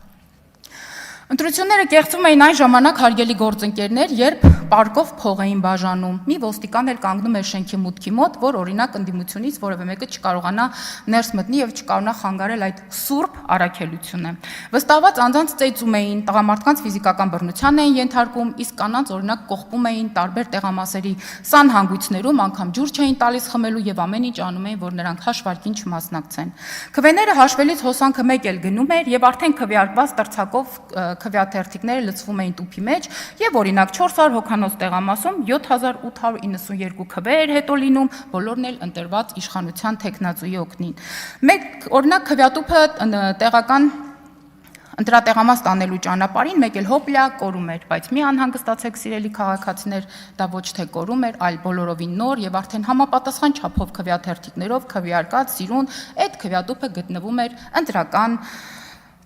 Ընտրությունները կեղծվում էին այն ժամանակ, հարգելի գործընկերներ, երբ պարկով փող էին բաժանում։ Մի ոստիկան էլ կանգնում էր շենքի մուտքի մոտ, որ օրինակ ընդդիմությունից որևէ մեկը չկարողանա ներս մտնի եւ չկարողանա խանգարել այդ սուրբ առաքելությունը։ Վստահված անձանց ծեծում էին, տղամարդկանց ֆիզիկական բռնության էին ենթարկում, իսկ կանանց օրինակ կողպում էին տարբեր տեղամասերի սանհանգույցներում, անգամ ջուր չէին տալիս խմելու եւ ամեն ինչ անում էին, որ նրանք հաշվարկին չմասնակցեն։ Քվեները հաշվելիս հոսանքը մեկ էլ գնում էր եւ արդեն քվեարկված տրցակով քվեաթերթիկները լցվում էին տուփի մեջ եւ օրինակ 400 հոգանոց տեղամասում 7892 քվե էր հետո լինում, բոլորն էլ ընտրված իշխանության տեխնացուի օգնին։ Մեկ օրինակ քվեատուփը տեղական ընտրատեղամաս տանելու ճանապարհին մեկ էլ հոպլա կորում էր, բայց մի անհանգստացեք սիրելի քաղաքացիներ, դա ոչ թե կորում էր, այլ բոլորովին նոր եւ արդեն համապատասխան չափով քվեաթերթիկներով քվեարկած սիրուն այդ քվեատուփը գտնվում էր ընտրական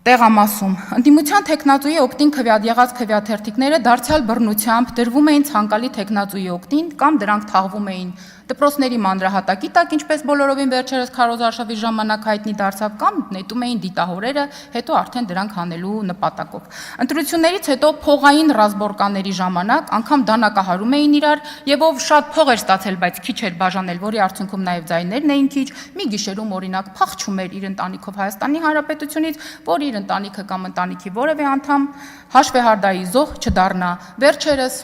տեղամասում։ Ընդդիմության տեխնացուի օգտին եղած քվեաթերթիկները դարձյալ բռնությամբ դրվում էին ցանկալի տեխնացուի օգտին կամ դրանք թաղվում էին դպրոցների մանրահատակի տակ, ինչպես բոլորովին վերջերս քարոզարշավի ժամանակ հայտնի դարձավ, կամ նետում էին դիտահորերը, հետո արդեն դրանք հանելու նպատակով։ Ընտրություններից հետո փողային ռազմորկաների ժամանակ անգամ դանակահարում էին իրար, եւ ով շատ փող էր ստացել, բայց քիչ էր բաժանել, որի արդյունքում նաեւ ձայներն էին քիչ, մի գիշերում օրինակ փախչում էր իր ընտանիքով Հայաստանի Հանրապետությունից, որ իր ընտանիքը կամ ընտանիքի որևէ անդամ հաշվեհարդայի զոհ չդառնա։ Վերջերս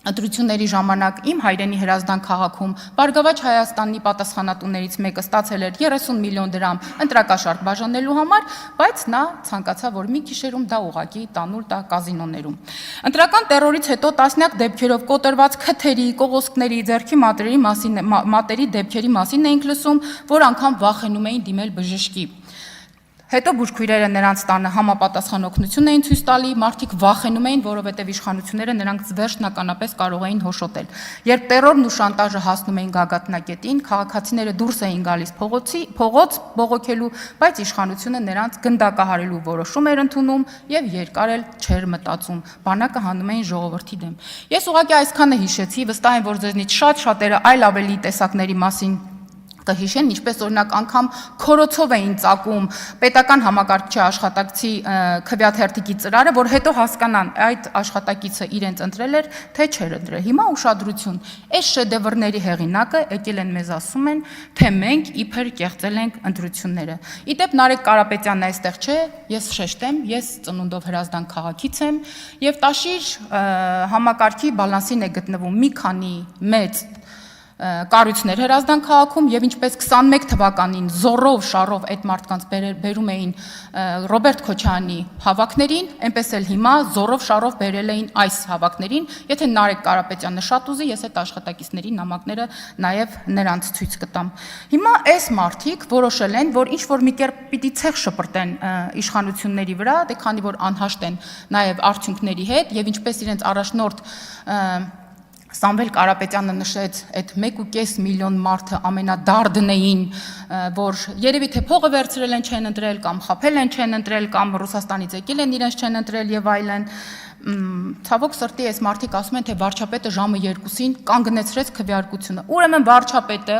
ընտրությունների ժամանակ իմ հայրենի Հրազդան քաղաքում Բարգավաճ Հայաստանի պատասխանատուներից մեկը ստացել էր 30 միլիոն դրամ ընտրակաշարք բաժանելու համար, բայց նա ցանկացավ, որ մի գիշերում դա ուղղակի տանուլ տա կազինոներում։ Ընտրական տերորից հետո տասնյակ դեպքերով կոտրված քթերի, կողոսկների, ձեռքի մատերի դեպքերի մասին էինք լսում, որ անգամ վախենում էին դիմել բժշկի։ Հետո բուժքույրերը նրանց տանը համապատասխան օգնություն էին ցույց տալի, մարդիկ վախենում էին, որովհետև իշխանությունները նրանց վերջնականապես կարող էին հոշոտել։ Երբ տերորն ու շանտաժը հասնում էին գագաթնակետին, քաղաքացիները դուրս էին գալիս փողոց բողոքելու, բայց իշխանությունը նրանց գնդակահարելու որոշում էր ընդունում եւ երկար էլ չէր մտածում։ Բանակը հանում էին ժողովրդի դեմ։ Ես ուղղակի այսքանը հիշեցի, վստահ եմ, որ ձեզնից շատերը այլ ավելի տեսակների մասին կհիշեն, ինչպես օրինակ անգամ քորոցով էին ծակում պետական համակարգչի աշխատակցի քվեաթերթիկի ծրարը, որ հետո հասկանան այդ աշխատակիցը իրենց ընտրել էր, թե չէր ընտրել։ Հիմա ուշադրություն, այս շեդևրների հեղինակը եկել են մեզ ասում են, թե մենք իբր կեղծել ենք ընտրությունները։ Իդեպ Նարեկ Կարապետյանն այստեղ չէ, ես շեշտեմ, ես ծնունդով Հրազդան քաղաքից եմ եւ Տաշիր համակարգի բալանսին է գտնվում մի քանի մեծ կառույցներ Հրազդան քաղաքում եւ ինչպես 21 թվականին զորով շարով այդ մարդկանց բերում էին Ռոբերտ Քոչարյանի հավաքներին, այնպես էլ հիմա զորով շարով բերել էին այս հավաքներին, եթե Նարեկ Կարապետյանը շատ ուզի, ես այդ աշխատակիցների նամակները նաեւ նրանց ցույց կտամ։ Հիմա այս մարդիկ որոշել են, որ ինչ որ մի կերպ պիտի ցեղ շպրտեն իշխանությունների վրա, դե քանի որ անհաշտ են նաեւ արդյունքների հետ եւ ինչպես իրենց առաջնորդ Սամվել Կարապետյանը նշեց այդ 1.5 միլիոն մարդը ամենադարդն էին, որ երևի թե փողը վերցրել են չեն ընտրել կամ խաբել են չեն ընտրել կամ Ռուսաստանից եկել են իրենց չեն ընտրել եւ այլն։ Ցավոք սրտի այս մարդիկ ասում են, թե վարչապետը ժամը 2-ին կանգնեցրեց քվեարկությունը։ Ուրեմն վարչապետը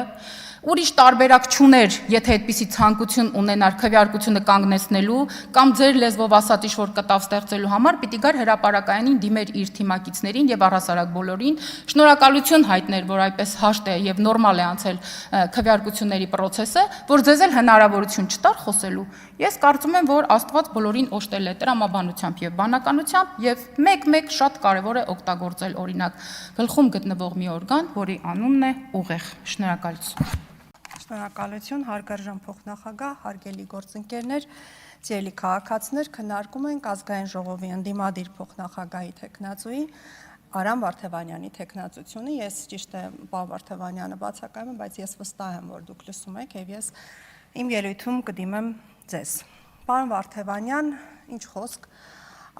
Ուրիշ տարբերակ չուներ, եթե այդպիսի ցանկություն ունենար քվեարկությունը կանգնեցնելու կամ ձեր լեզվով ասած ինչ-որ կտավ ստեղծելու համար, պիտի գար հրապարակայանին դիմեր իր թիմակիցներին եւ առհասարակ բոլորին, շնորհակալություն հայտներ, որ այդպես հաշտ է եւ նորմալ է անցել քվեարկությունների process-ը, որ ձեզ էլ հնարավորություն չտար խոսելու։ Ես կարծում եմ, որ Աստված բոլորին օժտել է տրամաբանությամբ եւ բանականությամբ եւ մեկ-մեկ շատ կարեւոր է օգտագործել օրինակ գլխում գտնվող մի օրգան, որի անունն է ուղեղ։ Շնորհակալություն։ Շնորհակալություն, հարգարժան փոխնախագահ, հարգելի գործընկերներ, սիրելի քաղաքացիներ, քննարկում ենք ազգային ժողովի ընդդիմադիր փոխնախագահի թեկնածուի Արամ Վարդևանյանի թեկնածությունը։ Ես ճիշտ է, պարոն Վարդևանյանը բացակայում եմ, բայց ես վստահ եմ, որ դուք լսում եք եւ ես իմ ելույթում կդիմեմ ձեզ։ Պարոն Վարդևանյան, ինչ խոսք,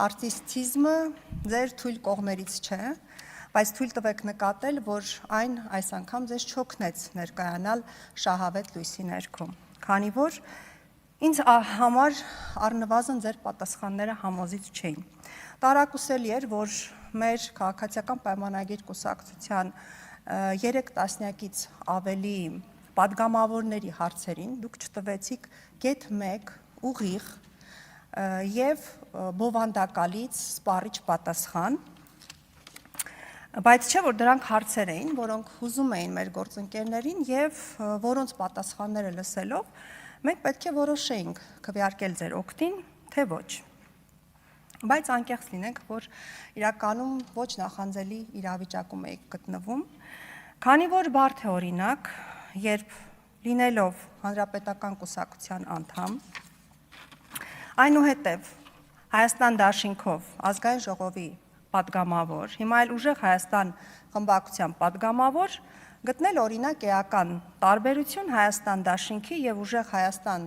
արտիստիզմը ձեր թույլ կողմերից չէ, բայց թույլ տվեք նկատել, որ այն այս անգամ ձեզ չօգնեց ներկայանալ շահավետ լույսի ներքո, քանի որ ինձ համար առնվազն ձեր պատասխանները համոզիչ չէին։ Տարակուսելի էր, որ մեր քաղաքացիական պայմանագիր կուսակցության 3 տասնյակից ավելի պատգամավորների հարցերին դուք չտվեցիք գեթ 1 ուղիղ եւ բովանդակալից սպառիչ պատասխան, բայց չէ, որ դրանք հարցեր էին, որոնք հուզում էին մեր գործընկերներին եւ որոնց պատասխանները լսելով մենք պետք է որոշեինք քվեարկել ձեր օգտին, թե ոչ։ Բայց անկեղծ լինենք, որ իրականում ոչ նախանձելի իրավիճակում եք գտնվում, քանի որ բարդ է օրինակ, երբ լինելով հանրապետական կուսակցության անդամ, այնուհետև Հայաստան դաշինքով ազգային ժողովի պատգամավոր, հիմա էլ ուժեղ Հայաստան խմբակցության պատգամավոր, գտնել օրինակ էական տարբերություն Հայաստան դաշինքի եւ ուժեղ Հայաստան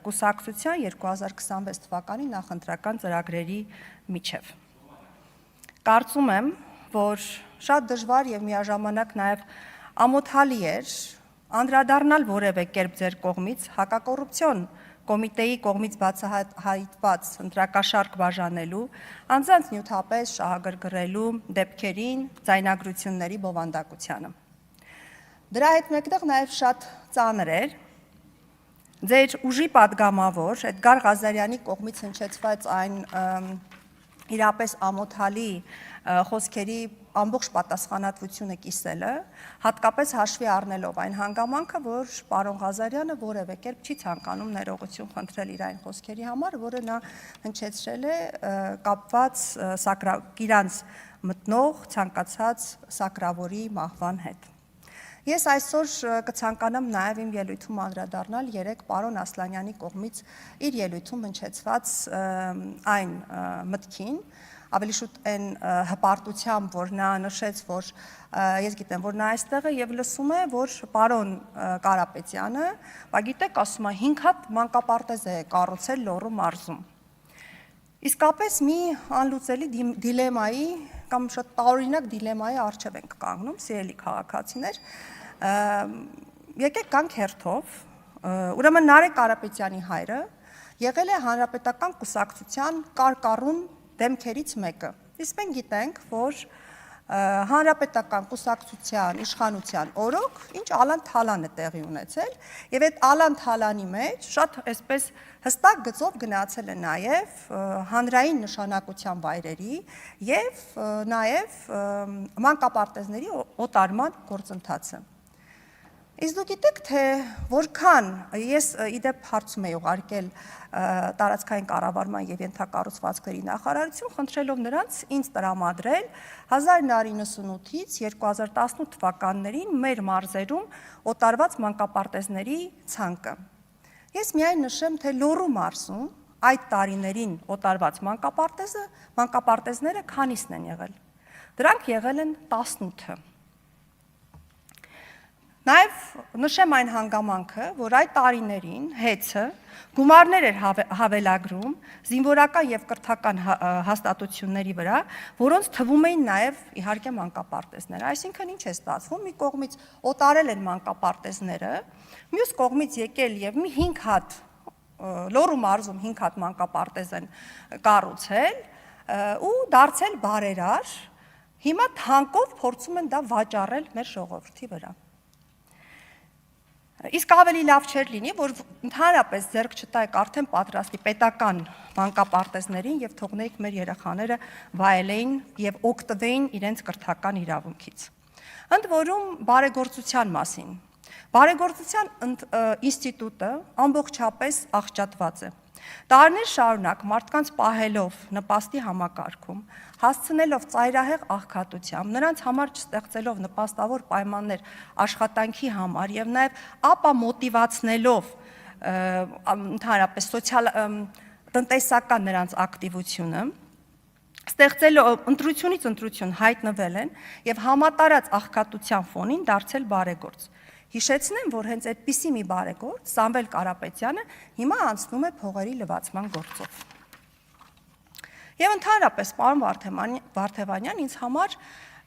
կուսակցության 2026 թվականի նախընտրական ծրագրերի միջև։ Կարծում եմ, որ շատ դժվար եւ միաժամանակ նաեւ ամոթալի էր անդրադառնալ որևէ կերպ ձեր կողմից հակակոռուպցիոն կոմիտեի կողմից բացահայտված ընտրակաշարք բաժանելու, անձանց նյութապես շահագրգռելու դեպքերին, ձայնագրությունների բովանդակությանը։ Դրա հետ մեկտեղ նաև շատ ծանր էր ձեր ուժի պատգամավոր Էդգար Ղազարյանի կողմից հնչեցված այն իրապես ամոթալի խոսքերի ամբողջ պատասխանատվությունը կիսելը, հատկապես հաշվի առնելով այն հանգամանքը, որ պարոն Ղազարյանը որևէ կերպ չի ցանկանում ներողություն խնդրել իր այն խոսքերի համար, որը նա հնչեցրել է կապված իրանց մտնող ցանկացած սակրավորի մահվան հետ։ Ես այսօր կցանկանամ նաև իմ ելույթում անդրադառնալ 3 պարոն Ասլանյանի կողմից իր ելույթում հնչեցված այն մտքին, ավելի շուտ այն հպարտությամբ, որ նա նշեց, որ ես գիտեմ, որ նա այստեղ է եւ լսում է, որ պարոն Կարապետյանը, բա գիտեք, ասում է 5 հատ մանկապարտեզ է կառուցել Լոռու մարզում։ Իսկապես մի անլուծելի դիլեմայի կամ շատ տարօրինակ դիլեմայի առջև ենք կանգնում, սիրելի քաղաքացիներ, եկեք գանք հերթով, ուրեմն Նարեկ Կարապետյանի հայրը եղել է հանրապետական կուսակցության կարկառուն դեմքերից մեկը։ Իսկ մենք գիտենք, որ հանրապետական կուսակցության իշխանության օրոք ինչ ալան-թալան է տեղի ունեցել, եւ այդ ալան-թալանի մեջ շատ այսպես հստակ գծով գնացել է նաեւ հանրային նշանակության վայրերի եւ նաեւ մանկապարտեզների օտարման գործընթացը։ Իսկ դուք գիտեք, թե որքան ես իդեպ հարցում եի ուղարկել տարածքային կառավարման եւ ենթակառուցվածքների նախարարություն, խնդրելով նրանց ինձ տրամադրել 1998-ից 2018 թվականներին մեր մարզերում օտարված մանկապարտեզների ցանկը։ Ես միայն նշեմ, թե Լոռու մարզում այդ տարիներին օտարված մանկապարտեզները քանիսն են եղել։ Դրանք եղել են 18-ը։ Նաև նշեմ այն հանգամանքը, որ այդ տարիներին հեծը գումարներ էր հավելագրում զինվորական եւ կրթական հաստատությունների վրա, որոնց թվում էին նաև իհարկե մանկապարտեզներ։ Այսինքն ինչ է ստացվում, մի կողմից օտարել են մանկապարտեզները, մյուս կողմից եկել եւ մի 5 հատ Լոռու մարզում 5 հատ մանկապարտեզ են կառուցել ու դարձել բարերար, հիմա թանկով փորձում են դա վաճառել մեր ժողովրդի վրա։ Իսկ ավելի լավ չէր լինի, որ ընդհանրապես ձեռք չտայք արդեն պատրաստի պետական մանկապարտեզներին եւ թողնեիք մեր երեխաները վայելեին եւ օգտվեին իրենց կրթական իրավունքից։ Ընդ որում բարեգործության մասին։ Բարեգործության ինստիտուտը ամբողջապես աղճատված է։ Տարիներ շարունակ մարդկանց պահելով նպաստի համակարգում, հասցնելով ծայրահեղ աղքատությամբ, նրանց համար չստեղծելով նպաստավոր պայմաններ աշխատանքի համար եւ նաեւ ապա մոտիվացնելով ընդհանրապես սոցիալ տնտեսական նրանց ակտիվությունը, ստեղծելով ընտրությունից ընտրություն հայտնվել են եւ համատարած աղքատության ֆոնին դարձել բարեգործ։ Հիշեցնեմ, որ հենց այդպիսի մի բարեգործ Սամվել Կարապետյանը հիմա անցնում է փողերի լվացման գործով։ Եվ ընդհանրապես, պարոն Վարդևանյան, ինձ համար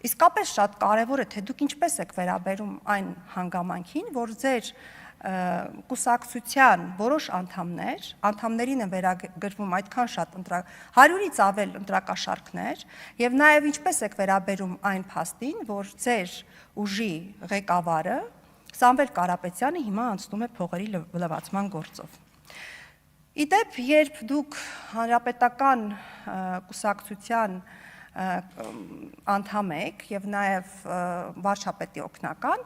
իսկապես շատ կարևոր է, թե դուք ինչպես եք վերաբերում այն հանգամանքին, որ ձեր կուսակցության որոշ անդամներին են վերագրվում այդքան շատ 100-ից ավել ընտրակաշառքներ, եւ նաեւ ինչպես եք վերաբերում այն փաստին, որ ձեր ուժի ղեկավարը Սամվել Կարապետյանը հիմա անցնում է փողերի լվացման գործով։ Իդեպ, երբ դուք հանրապետական կուսակցության անդամ եք եւ նաեւ վարչապետի օգնական,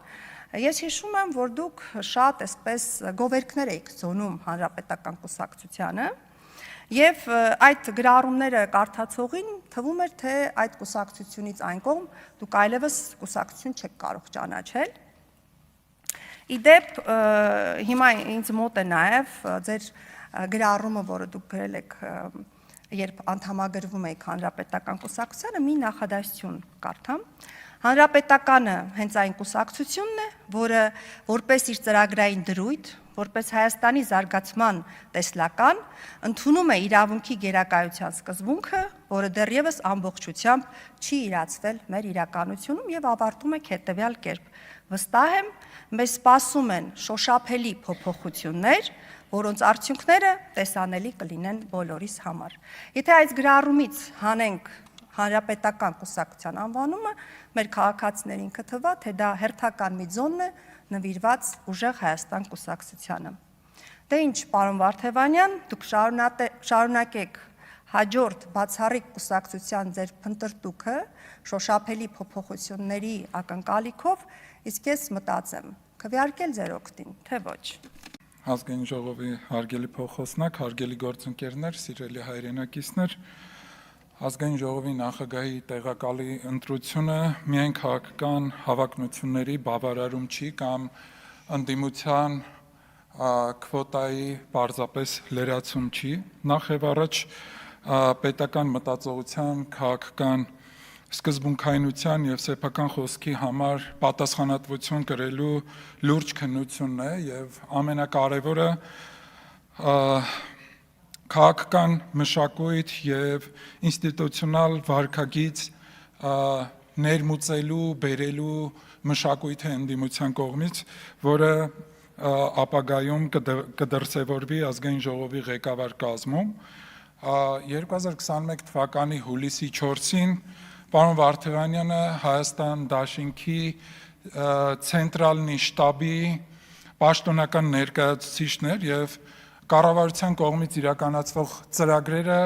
ես հիշում եմ, որ դուք շատ այսպես գովերքներ եք ծոնում հանրապետական կուսակցությանը եւ այդ գրառումները կարդացողին թվում էր, թե այդ կուսակցությունից այն կողմ դուք այլևս կուսակցություն չեք կարող ճանաչել։ Իդեպ, հիմա ինձ մոտ է նաև ձեր գրառումը, որը դուք գրել եք, երբ անդամագրվում եք հանրապետական կուսակցությանը, մի նախադասություն կարդամ։ Հանրապետականը հենց այն կուսակցությունն է, որը որպես իր ծրագրային դրույթ, որպես Հայաստանի զարգացման տեսլական, ընդունում է իրավունքի գերակայության սկզբունքը, որը դեռևս ամբողջությամբ չի իրացվել մեր իրականությունում եւ ավարտում է հետեւյալ կերպ. Վստահ եմ, մեզ սպասում են շոշափելի փոփոխություններ, որոնց արդյունքները տեսանելի կլինեն բոլորիս համար։ Եթե այս գրառումից հանենք հանրապետական կուսակցության անվանումը, մեր քաղաքացիներին կթվա, թե դա հերթական մի ձոն է նվիրված ուժեղ Հայաստան կուսակցությանը։ Դե ինչ, պարոն Վարդևանյան, դուք շարունակեք հաջորդ բացառիկ կուսակցության ձեր փնտրտուքը շոշափելի փոփոխությունների ակնկալիքով, իսկ ես մտածեմ, քվեարկել ձեր օգտին, թե ոչ։ Ազգային ժողովի հարգելի փոխոսնակ, հարգելի գործընկերներ, սիրելի հայրենակիցներ, Ազգային ժողովի նախագահի տեղակալի ընտրությունը միայն քաղաքական հավակնությունների բավարարում չի կամ ընդդիմության քվոտայի պարզապես լրացում չի, նախ եւ առաջ պետական մտածողության, քաղաքական սկզբունքայնության եւ սեփական խոսքի համար պատասխանատվություն կրելու լուրջ քննությունն է եւ ամենակարևորը քաղաքական մշակույթ եւ ինստիտուցիոնալ վարքագիծ ներմուծելու, բերելու մշակույթ է ընդդիմության կողմից, որը ապագայում կդրսևորվի ազգային ժողովի ղեկավար կազմում։ 2021 թվականի հուլիսի 4-ին պարոն Վարդևանյանը Հայաստան դաշինքի ցենտրալնի շտաբի պաշտոնական ներկայացուցիչն էր եւ կառավարության կողմից իրականացվող ծրագրերը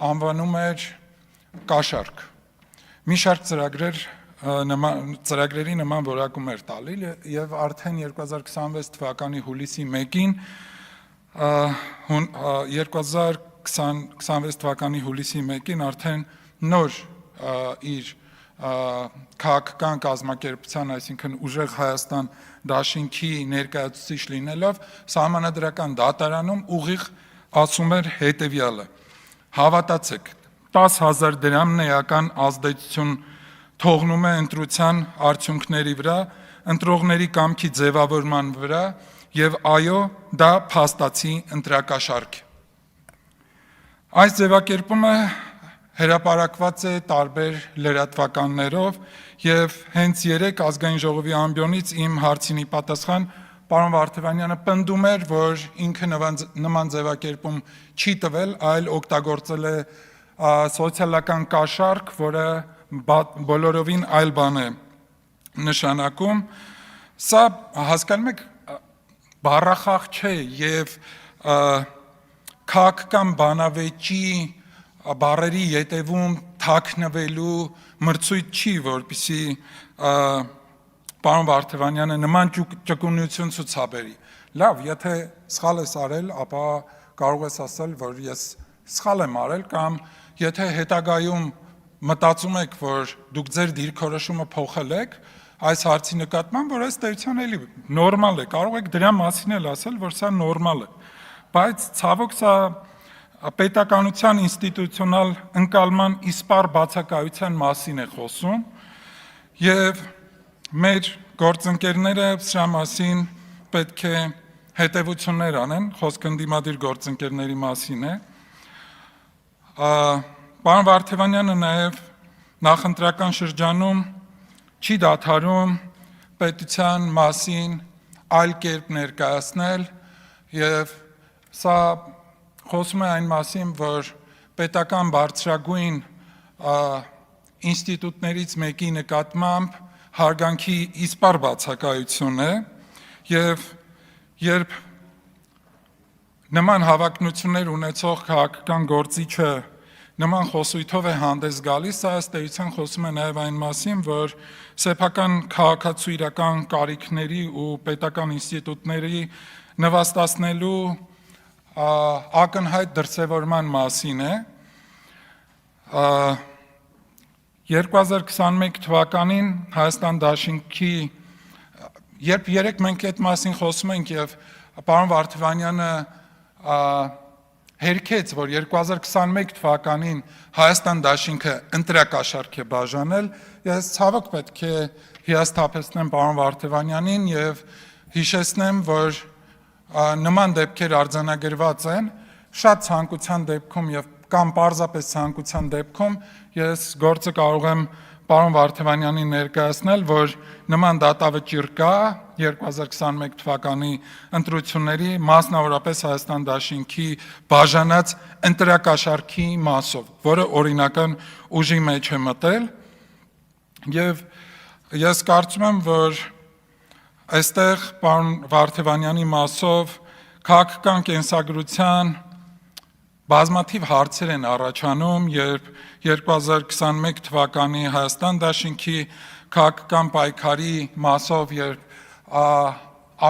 անվանում էր կաշառք։ Մի շարք ծրագրերի նման որակում էր տալի եւ արդեն 2026 թվականի հուլիսի 1-ին 2026 թվականի հուլիսի 1-ին արդեն նոր իր քաղաքական կազմակերպության, այսինքն ուժեղ Հայաստան դաշինքի ներկայացուցիչ լինելով սահմանադրական դատարանում ուղիղ ասում էր հետևյալը. հավատացեք, 10,000 դրամն էական ազդեցություն թողնում է ընտրության արդյունքների վրա, ընտրողների կամքի ձևավորման վրա եւ այո, դա փաստացի ընտրակաշառք է։ Այս ձևակերպումը հրապարակված է տարբեր լրատվականներով եւ հենց երեք ազգային ժողովի ամբիոնից իմ հարցինի պատասխան պարոն Վարդևանյանը պնդում էր, որ ինքը նման ձևակերպում չի տվել, այլ օգտագործել է սոցիալական կաշառք, որը բոլորովին այլ բան է նշանակում։ Սա հասկանում եք բառախաղ չէ եւ քաղաքական բանավեճի բառերի յետևում թաքնվելու մրցույթ չի, որպեսզի պարոն Վարդևանյանը նման ճկունություն ցուցաբերի։ Լավ, եթե սխալ ես արել, ապա կարող ես ասել, որ ես սխալ եմ արել, կամ եթե հետագայում մտածում եք, որ դուք ձեր դիրքորոշումը փոխել եք այս հարցի նկատմամբ, որ ըստ էության էլի նորմալ է, կարող եք դրա մասին էլ ասել, որ սա նորմալ է, բայց ցավոք սա պետականության ինստիտուցիոնալ ընկալման իսպառ բացակայության մասին է խոսում, եւ մեր գործընկերները սրա մասին պետք է հետևություններ անեն, խոսքը ընդդիմադիր գործընկերների մասին է։ Պարոն Վարդևանյանը նաև նախընտրական շրջանում չի դադարում պետության մասին այլ կերպ ներկայացնել եւ սա խոսում է այն մասին, որ պետական բարձրագույն ինստիտուտներից մեկի նկատմամբ հարգանքի իսպառ բացակայություն է եւ երբ նման հավակնություններ ունեցող քաղաքական գործիչը նման խոսույթով է հանդես գալիս, սա ըստ էության խոսում է նաև այն մասին, որ սեփական քաղաքացու իրական կարիքների ու պետական ինստիտուտների նվաստացնելու ակնհայտ դրսևորման մասին է։ 2021 թվականին Հայաստան դաշինքի, երբ երեք մենք այդ մասին խոսում ենք եւ պարոն Վարդևանյանը հերքեց, որ 2021 թվականին Հայաստան դաշինքը ընտրակաշառք է բաժանել, ես ցավոք պետք է հիասթափեցնեմ պարոն Վարդևանյանին եւ հիշեցնեմ, որ նման դեպքեր արձանագրված են շատ ցանկության դեպքում եւ կամ պարզապես ցանկության դեպքում ես գործը կարող եմ պարոն Վարդևանյանին ներկայացնել, որ նման դատավճիռ կա 2021 թվականի ընտրությունների, մասնավորապես Հայաստան դաշինքի բաժանած ընտրակաշառքի մասով, որը օրինական ուժի մեջ է մտել, եւ ես կարծում եմ, որ այստեղ պարոն Վարդևանյանի մասով քաղաքական կենսագրության բազմաթիվ հարցեր են առաջանում, երբ 2021 թվականի Հայաստան դաշինքի քաղաքական պայքարի մասով, երբ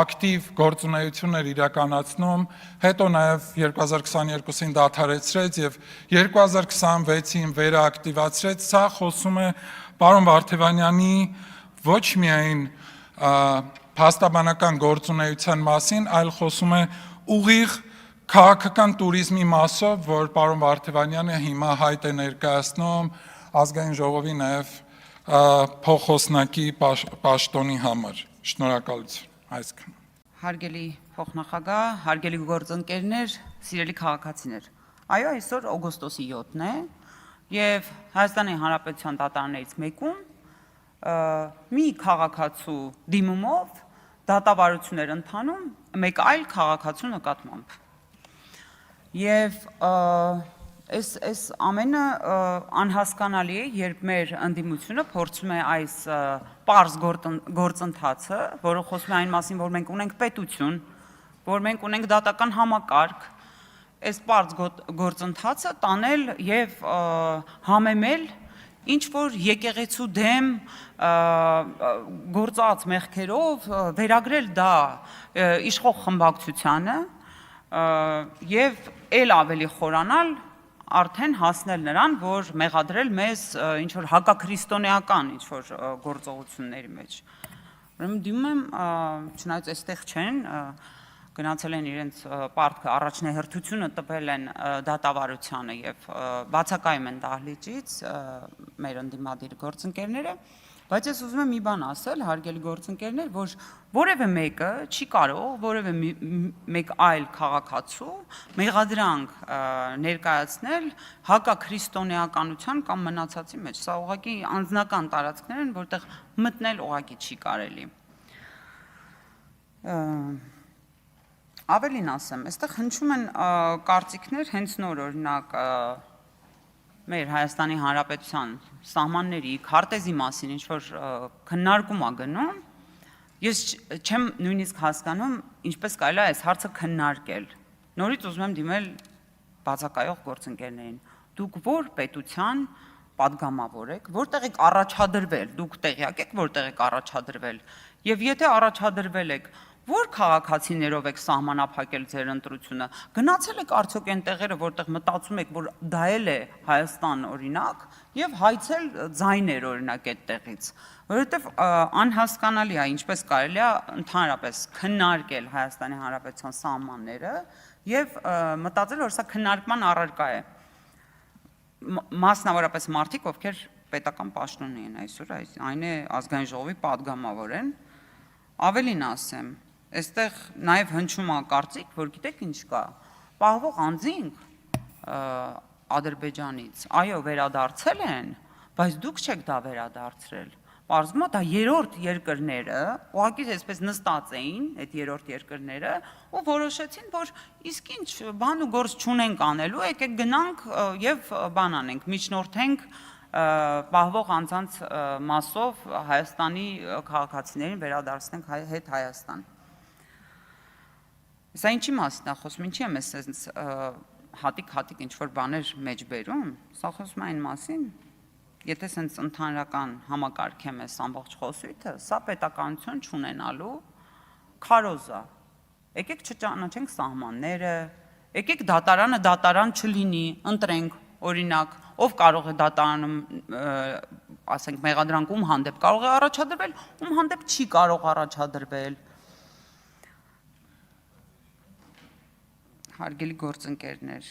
ակտիվ գործունեություն էր իրականացնում, հետո նաև 2022-ին դադարեցրեց եւ 2026-ին վերաակտիվացրեց, սա խոսում է պարոն Վարդևանյանի ոչ միայն փաստաբանական գործունեության մասին, այլ խոսում է ուղիղ քաղաքական туриզմի մասով, որ պարոն Վարդևանյանը հիմա հայտ է ներկայացնում ազգային ժողովի նաև փոխոսնակի պաշտոնի համար։ Շնորհակալություն։ Այսքան։ Հարգելի փոխնախագահ, հարգելի գործընկերներ, սիրելի քաղաքացիներ։ Այո, այսօր օգոստոսի 7-ն է եւ Հայաստանի Հանրապետության դատարաններից մեկում մի քաղաքացու դիմումով դատավարություններ ընթանում մեկ այլ քաղաքացու նկատմամբ։ Եվ այս ամենը անհասկանալի է, երբ մեր ընդդիմությունը փորձում է այս պարզ գործընթացը, որը խոսում է այն մասին, որ մենք ունենք պետություն, որ մենք ունենք դատական համակարգ, այս պարզ գործընթացը տանել եւ համեմել ինչ որ եկեղեցու դեմ գործած մեղքերով վերագրել դա իշխող խմբակցությանը եւ ել ավելի խորանալ արդեն հասնել նրան, որ մեղադրել մեզ ինչ որ հակաքրիստոնեական ինչ որ գործողությունների մեջ։ Ուրեմն դիմում եմ, չնայած այստեղ չեն, գնացել են իրենց պարտքը առաջնահերթությունը տվել են դատավարությանը եւ բացակայում են դահլիճից մեր ընդդիմադիր գործընկերները, բայց ես ուզում եմ մի բան ասել, հարգելի գործընկերներ, որ որևէ մեկը չի կարող որևէ մեկ այլ քաղաքացու մեղադրանք ներկայացնել հակաքրիստոնեականության կամ մնացածի մեջ։ Սա ուղղակի անձնական տարածքներ են, որտեղ մտնել ուղղակի չի կարելի։ Ավելին ասեմ, այստեղ հնչում են կարծիքներ հենց նոր օրինակ մեր Հայաստանի Հանրապետության սահմանների քարտեզի մասին ինչ որ քննարկում է գնում, Ես չեմ նույնիսկ հասկանում, ինչպես կարելի է այս հարցը քննարկել։ Նորից ուզում եմ դիմել բացակայող գործընկերներին։ Դուք որ պետության падգամավոր եք, որտեղ եք առաջադրվել, դուք տեղյակ եք, որտեղ եք առաջադրվել, եւ եթե առաջադրվել եք, որ քաղաքացիներով եք սահմանափակել ձեր ընտրությունը, գնացել եք արդյոք այն տեղերը, որտեղ մտածում եք, որ դա էլ է Հայաստան օրինակ, եւ հայցել ձայներ օրինակ այդտեղից, որովհետեւ անհասկանալի է, ինչպես կարելի է ընդհանրապես քննարկել Հայաստանի Հանրապետության սահմանները եւ մտածել, որ սա քննարկման առարկա է։ Մասնավորապես մարդիկ, ովքեր պետական պաշտոնի են այսօր, այն է ազգային ժողովի падգամավոր են, ավելին ասեմ, այստեղ նաև հնչում է կարծիք, որ գիտեք ինչ կա, պահվող անձինք Ադրբեջանից, այո, վերադարձել են, բայց դուք չեք դա վերադարձրել։ Պարզվում է դա երրորդ երկրները, ուղղակի այսպես նստած էին այդ երրորդ երկրները ու որոշեցին, որ իսկ ինչ բան ու գործ չունենք անելու, եկեք գնանք եւ բան անենք, միջնորդենք պահվող անձանց մասով Հայաստանի քաղաքացիներին վերադարձնենք հետ Հայաստան։ Սա ինչի մասին է խոսում, ինչի եմ ես հատիկ ինչ որ բաներ մեջ բերում, սա խոսում է այն մասին, եթե սենց ընդհանրական համակարգեմ ես ամբողջ խոսույթը, սա պետականություն չունենալու քարոզ է։ Եկեք չճանաչենք սահմանները, եկեք դատարանը դատարան չլինի, ընտրենք օրինակ, ով կարող է դատարանում, ասենք մեղադրանք ում հանդեպ կարող է առաջադրվել, ում հանդեպ չի կարող առաջադրվել։ Հարգելի գործընկերներ,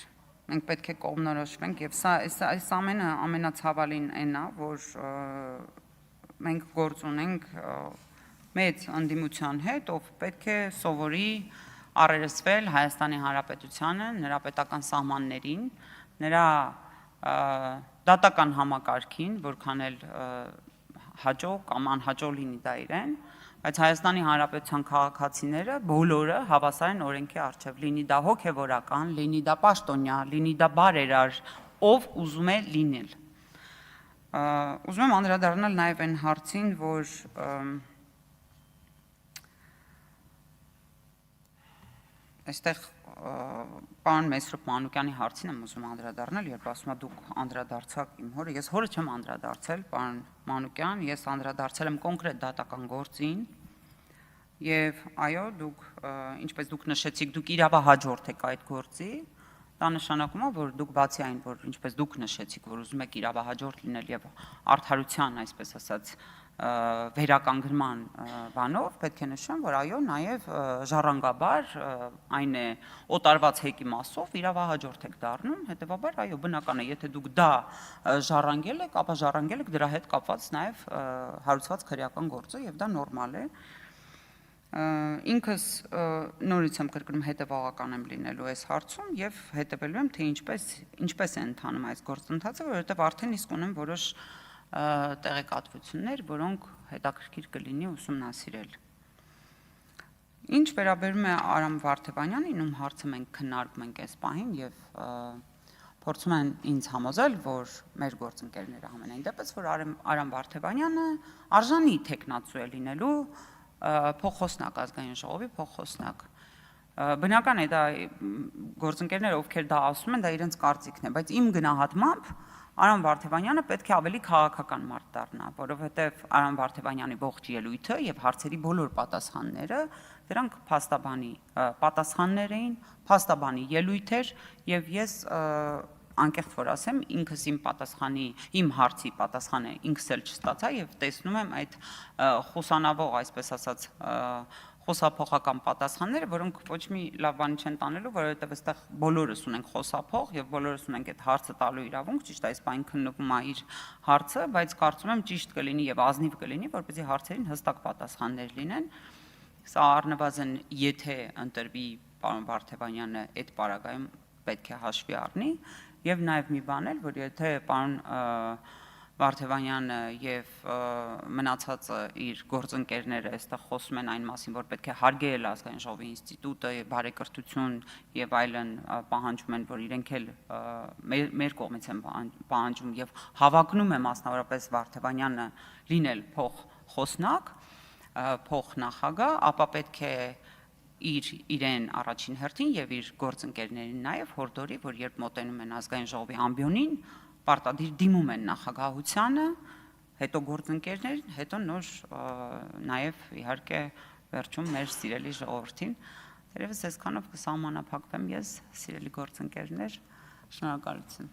մենք պետք է կողմնորոշվենք եւ այս ամենը ամենացավալին այն է, որ մենք գործ ունենք մեծ ընդդիմության հետ, ով պետք է սովորի առերեսվել Հայաստանի Հանրապետությանը, նրա պետական սահմաններին, նրա դատական համակարգին, որքան էլ հաջող կամ անհաջող լինի դա իրեն, բայց Հայաստանի Հանրապետության քաղաքացիները բոլորը հավասար են օրենքի առջև, լինի դա հոգևորական, լինի դա պաշտոնյա, լինի դա բարերար, ով ուզում է լինել։ Ուզում եմ անդրադառնալ նաև այն հարցին, որ այստեղ պարոն Մեսրոպ Մանուկյանի հարցին եմ ուզում անդրադառնալ, երբ ասում եք դուք անդրադարձաք իմ հորը, ես հորը չեմ անդրադարձել, պարոն Մանուկյան, ես անդրադարձել եմ կոնկրետ դատական գործին, եւ այո, դուք, ինչպես դուք նշեցիք, դուք իրավահաջորդ եք այդ գործի, դա նշանակում է, որ դուք բացի այն, որ ինչպես դուք նշեցիք, որ ուզում եք իրավահաջորդ լինել եւ արդարության, այսպես ասած, վերականգնման բանով, պետք է նշեմ, որ այո, նաև ժառանգաբար այն է օտարված հեկի մասով իրավահաջորդ եք դառնում, հետեւաբար այո, բնական է, եթե դուք դա ժառանգել եք, ապա ժառանգել եք դրա հետ կապված նաև հարուցված քրեական գործը եւ դա նորմալ է։ Ինքս նորից եմ կրկնում հետևողական եմ լինելու այս հարցում եւ հետևելու եմ, թե ինչպես է ընթանում այս գործընթացը, որովհետեւ արդեն իսկ ունեմ որոշ տեղեկատվություններ, որոնք հետաքրքիր կլինի ուսումնասիրել։ Ինչ վերաբերում է Արամ Վարդևանյանին, ում հարցը մենք քննարկում ենք այս պահին եւ փորձում են ինձ համոզել, որ մեր գործընկերները համենայն դեպս, որ Արամ Վարդևանյանը արժանի տեխնացու է լինելու փոխխոսնակ ազգային ժողովի փոխխոսնակ։ Բնական է դա գործընկերները, ովքեր դա ասում են, դա իրենց կարծիքն է, բայց իմ գնահատմամբ Արամ Վարդևանյանը պետք է ավելի քաղաքական մարդ դառնա, որովհետև Արամ Վարդևանյանի ողջ ելույթը եւ հարցերի բոլոր պատասխանները դրանք փաստաբանի պատասխաններ էին, փաստաբանի ելույթ էր եւ ես անկեղծ որ ասեմ, ինքս իմ հարցի պատասխանը ինքս էլ չստացա եւ տեսնում եմ այդ խուսանավող, այսպես ասած, խոսափողական պատասխանները, որոնք ոչ մի լավ բան չեն տանելու, որովհետև այստեղ բոլորս ունենք խոսափող եւ բոլորս ունենք այդ հարցը տալու իրավունք, ճիշտ այս բան քննվում է իր հարցը, բայց կարծում եմ ճիշտ կլինի եւ ազնիվ կլինի, որպեսզի հարցերին հստակ պատասխաններ լինեն։ Սա առնվազն եթե ընտրվի պարոն Վարդևանյանը այդ պարագայում պետք է հաշվի առնի եւ նաեւ մի բան էլ, որ եթե պարոն Վարդևանյանը եւ մնացածը իր գործընկերները այստեղ խոսում են այն մասին, որ պետք է հարգել ազգային ժողովի ինստիտուտը եւ բարեկրթություն եւ այլն պահանջում են, որ իրենք էլ մեր կողմից են պահանջում եւ հավակնում է մասնավորապես Վարդևանյանը լինել փոխխոսնակ, փոխնախագահ, ապա պետք է իրեն առաջին հերթին եւ իր գործընկերներին նաեւ հորդորի, որ երբ մոտենում են ազգային ժողովի ամբիոնին, պարտադիր դիմում են նախագահությանը, հետո գործընկերներին, հետո նոր նաեւ իհարկե վերջում մեր սիրելի ժողովրդին։ Երևս այսքանով կսահմանափակվեմ ես, սիրելի գործընկերներ, շնորհակալություն։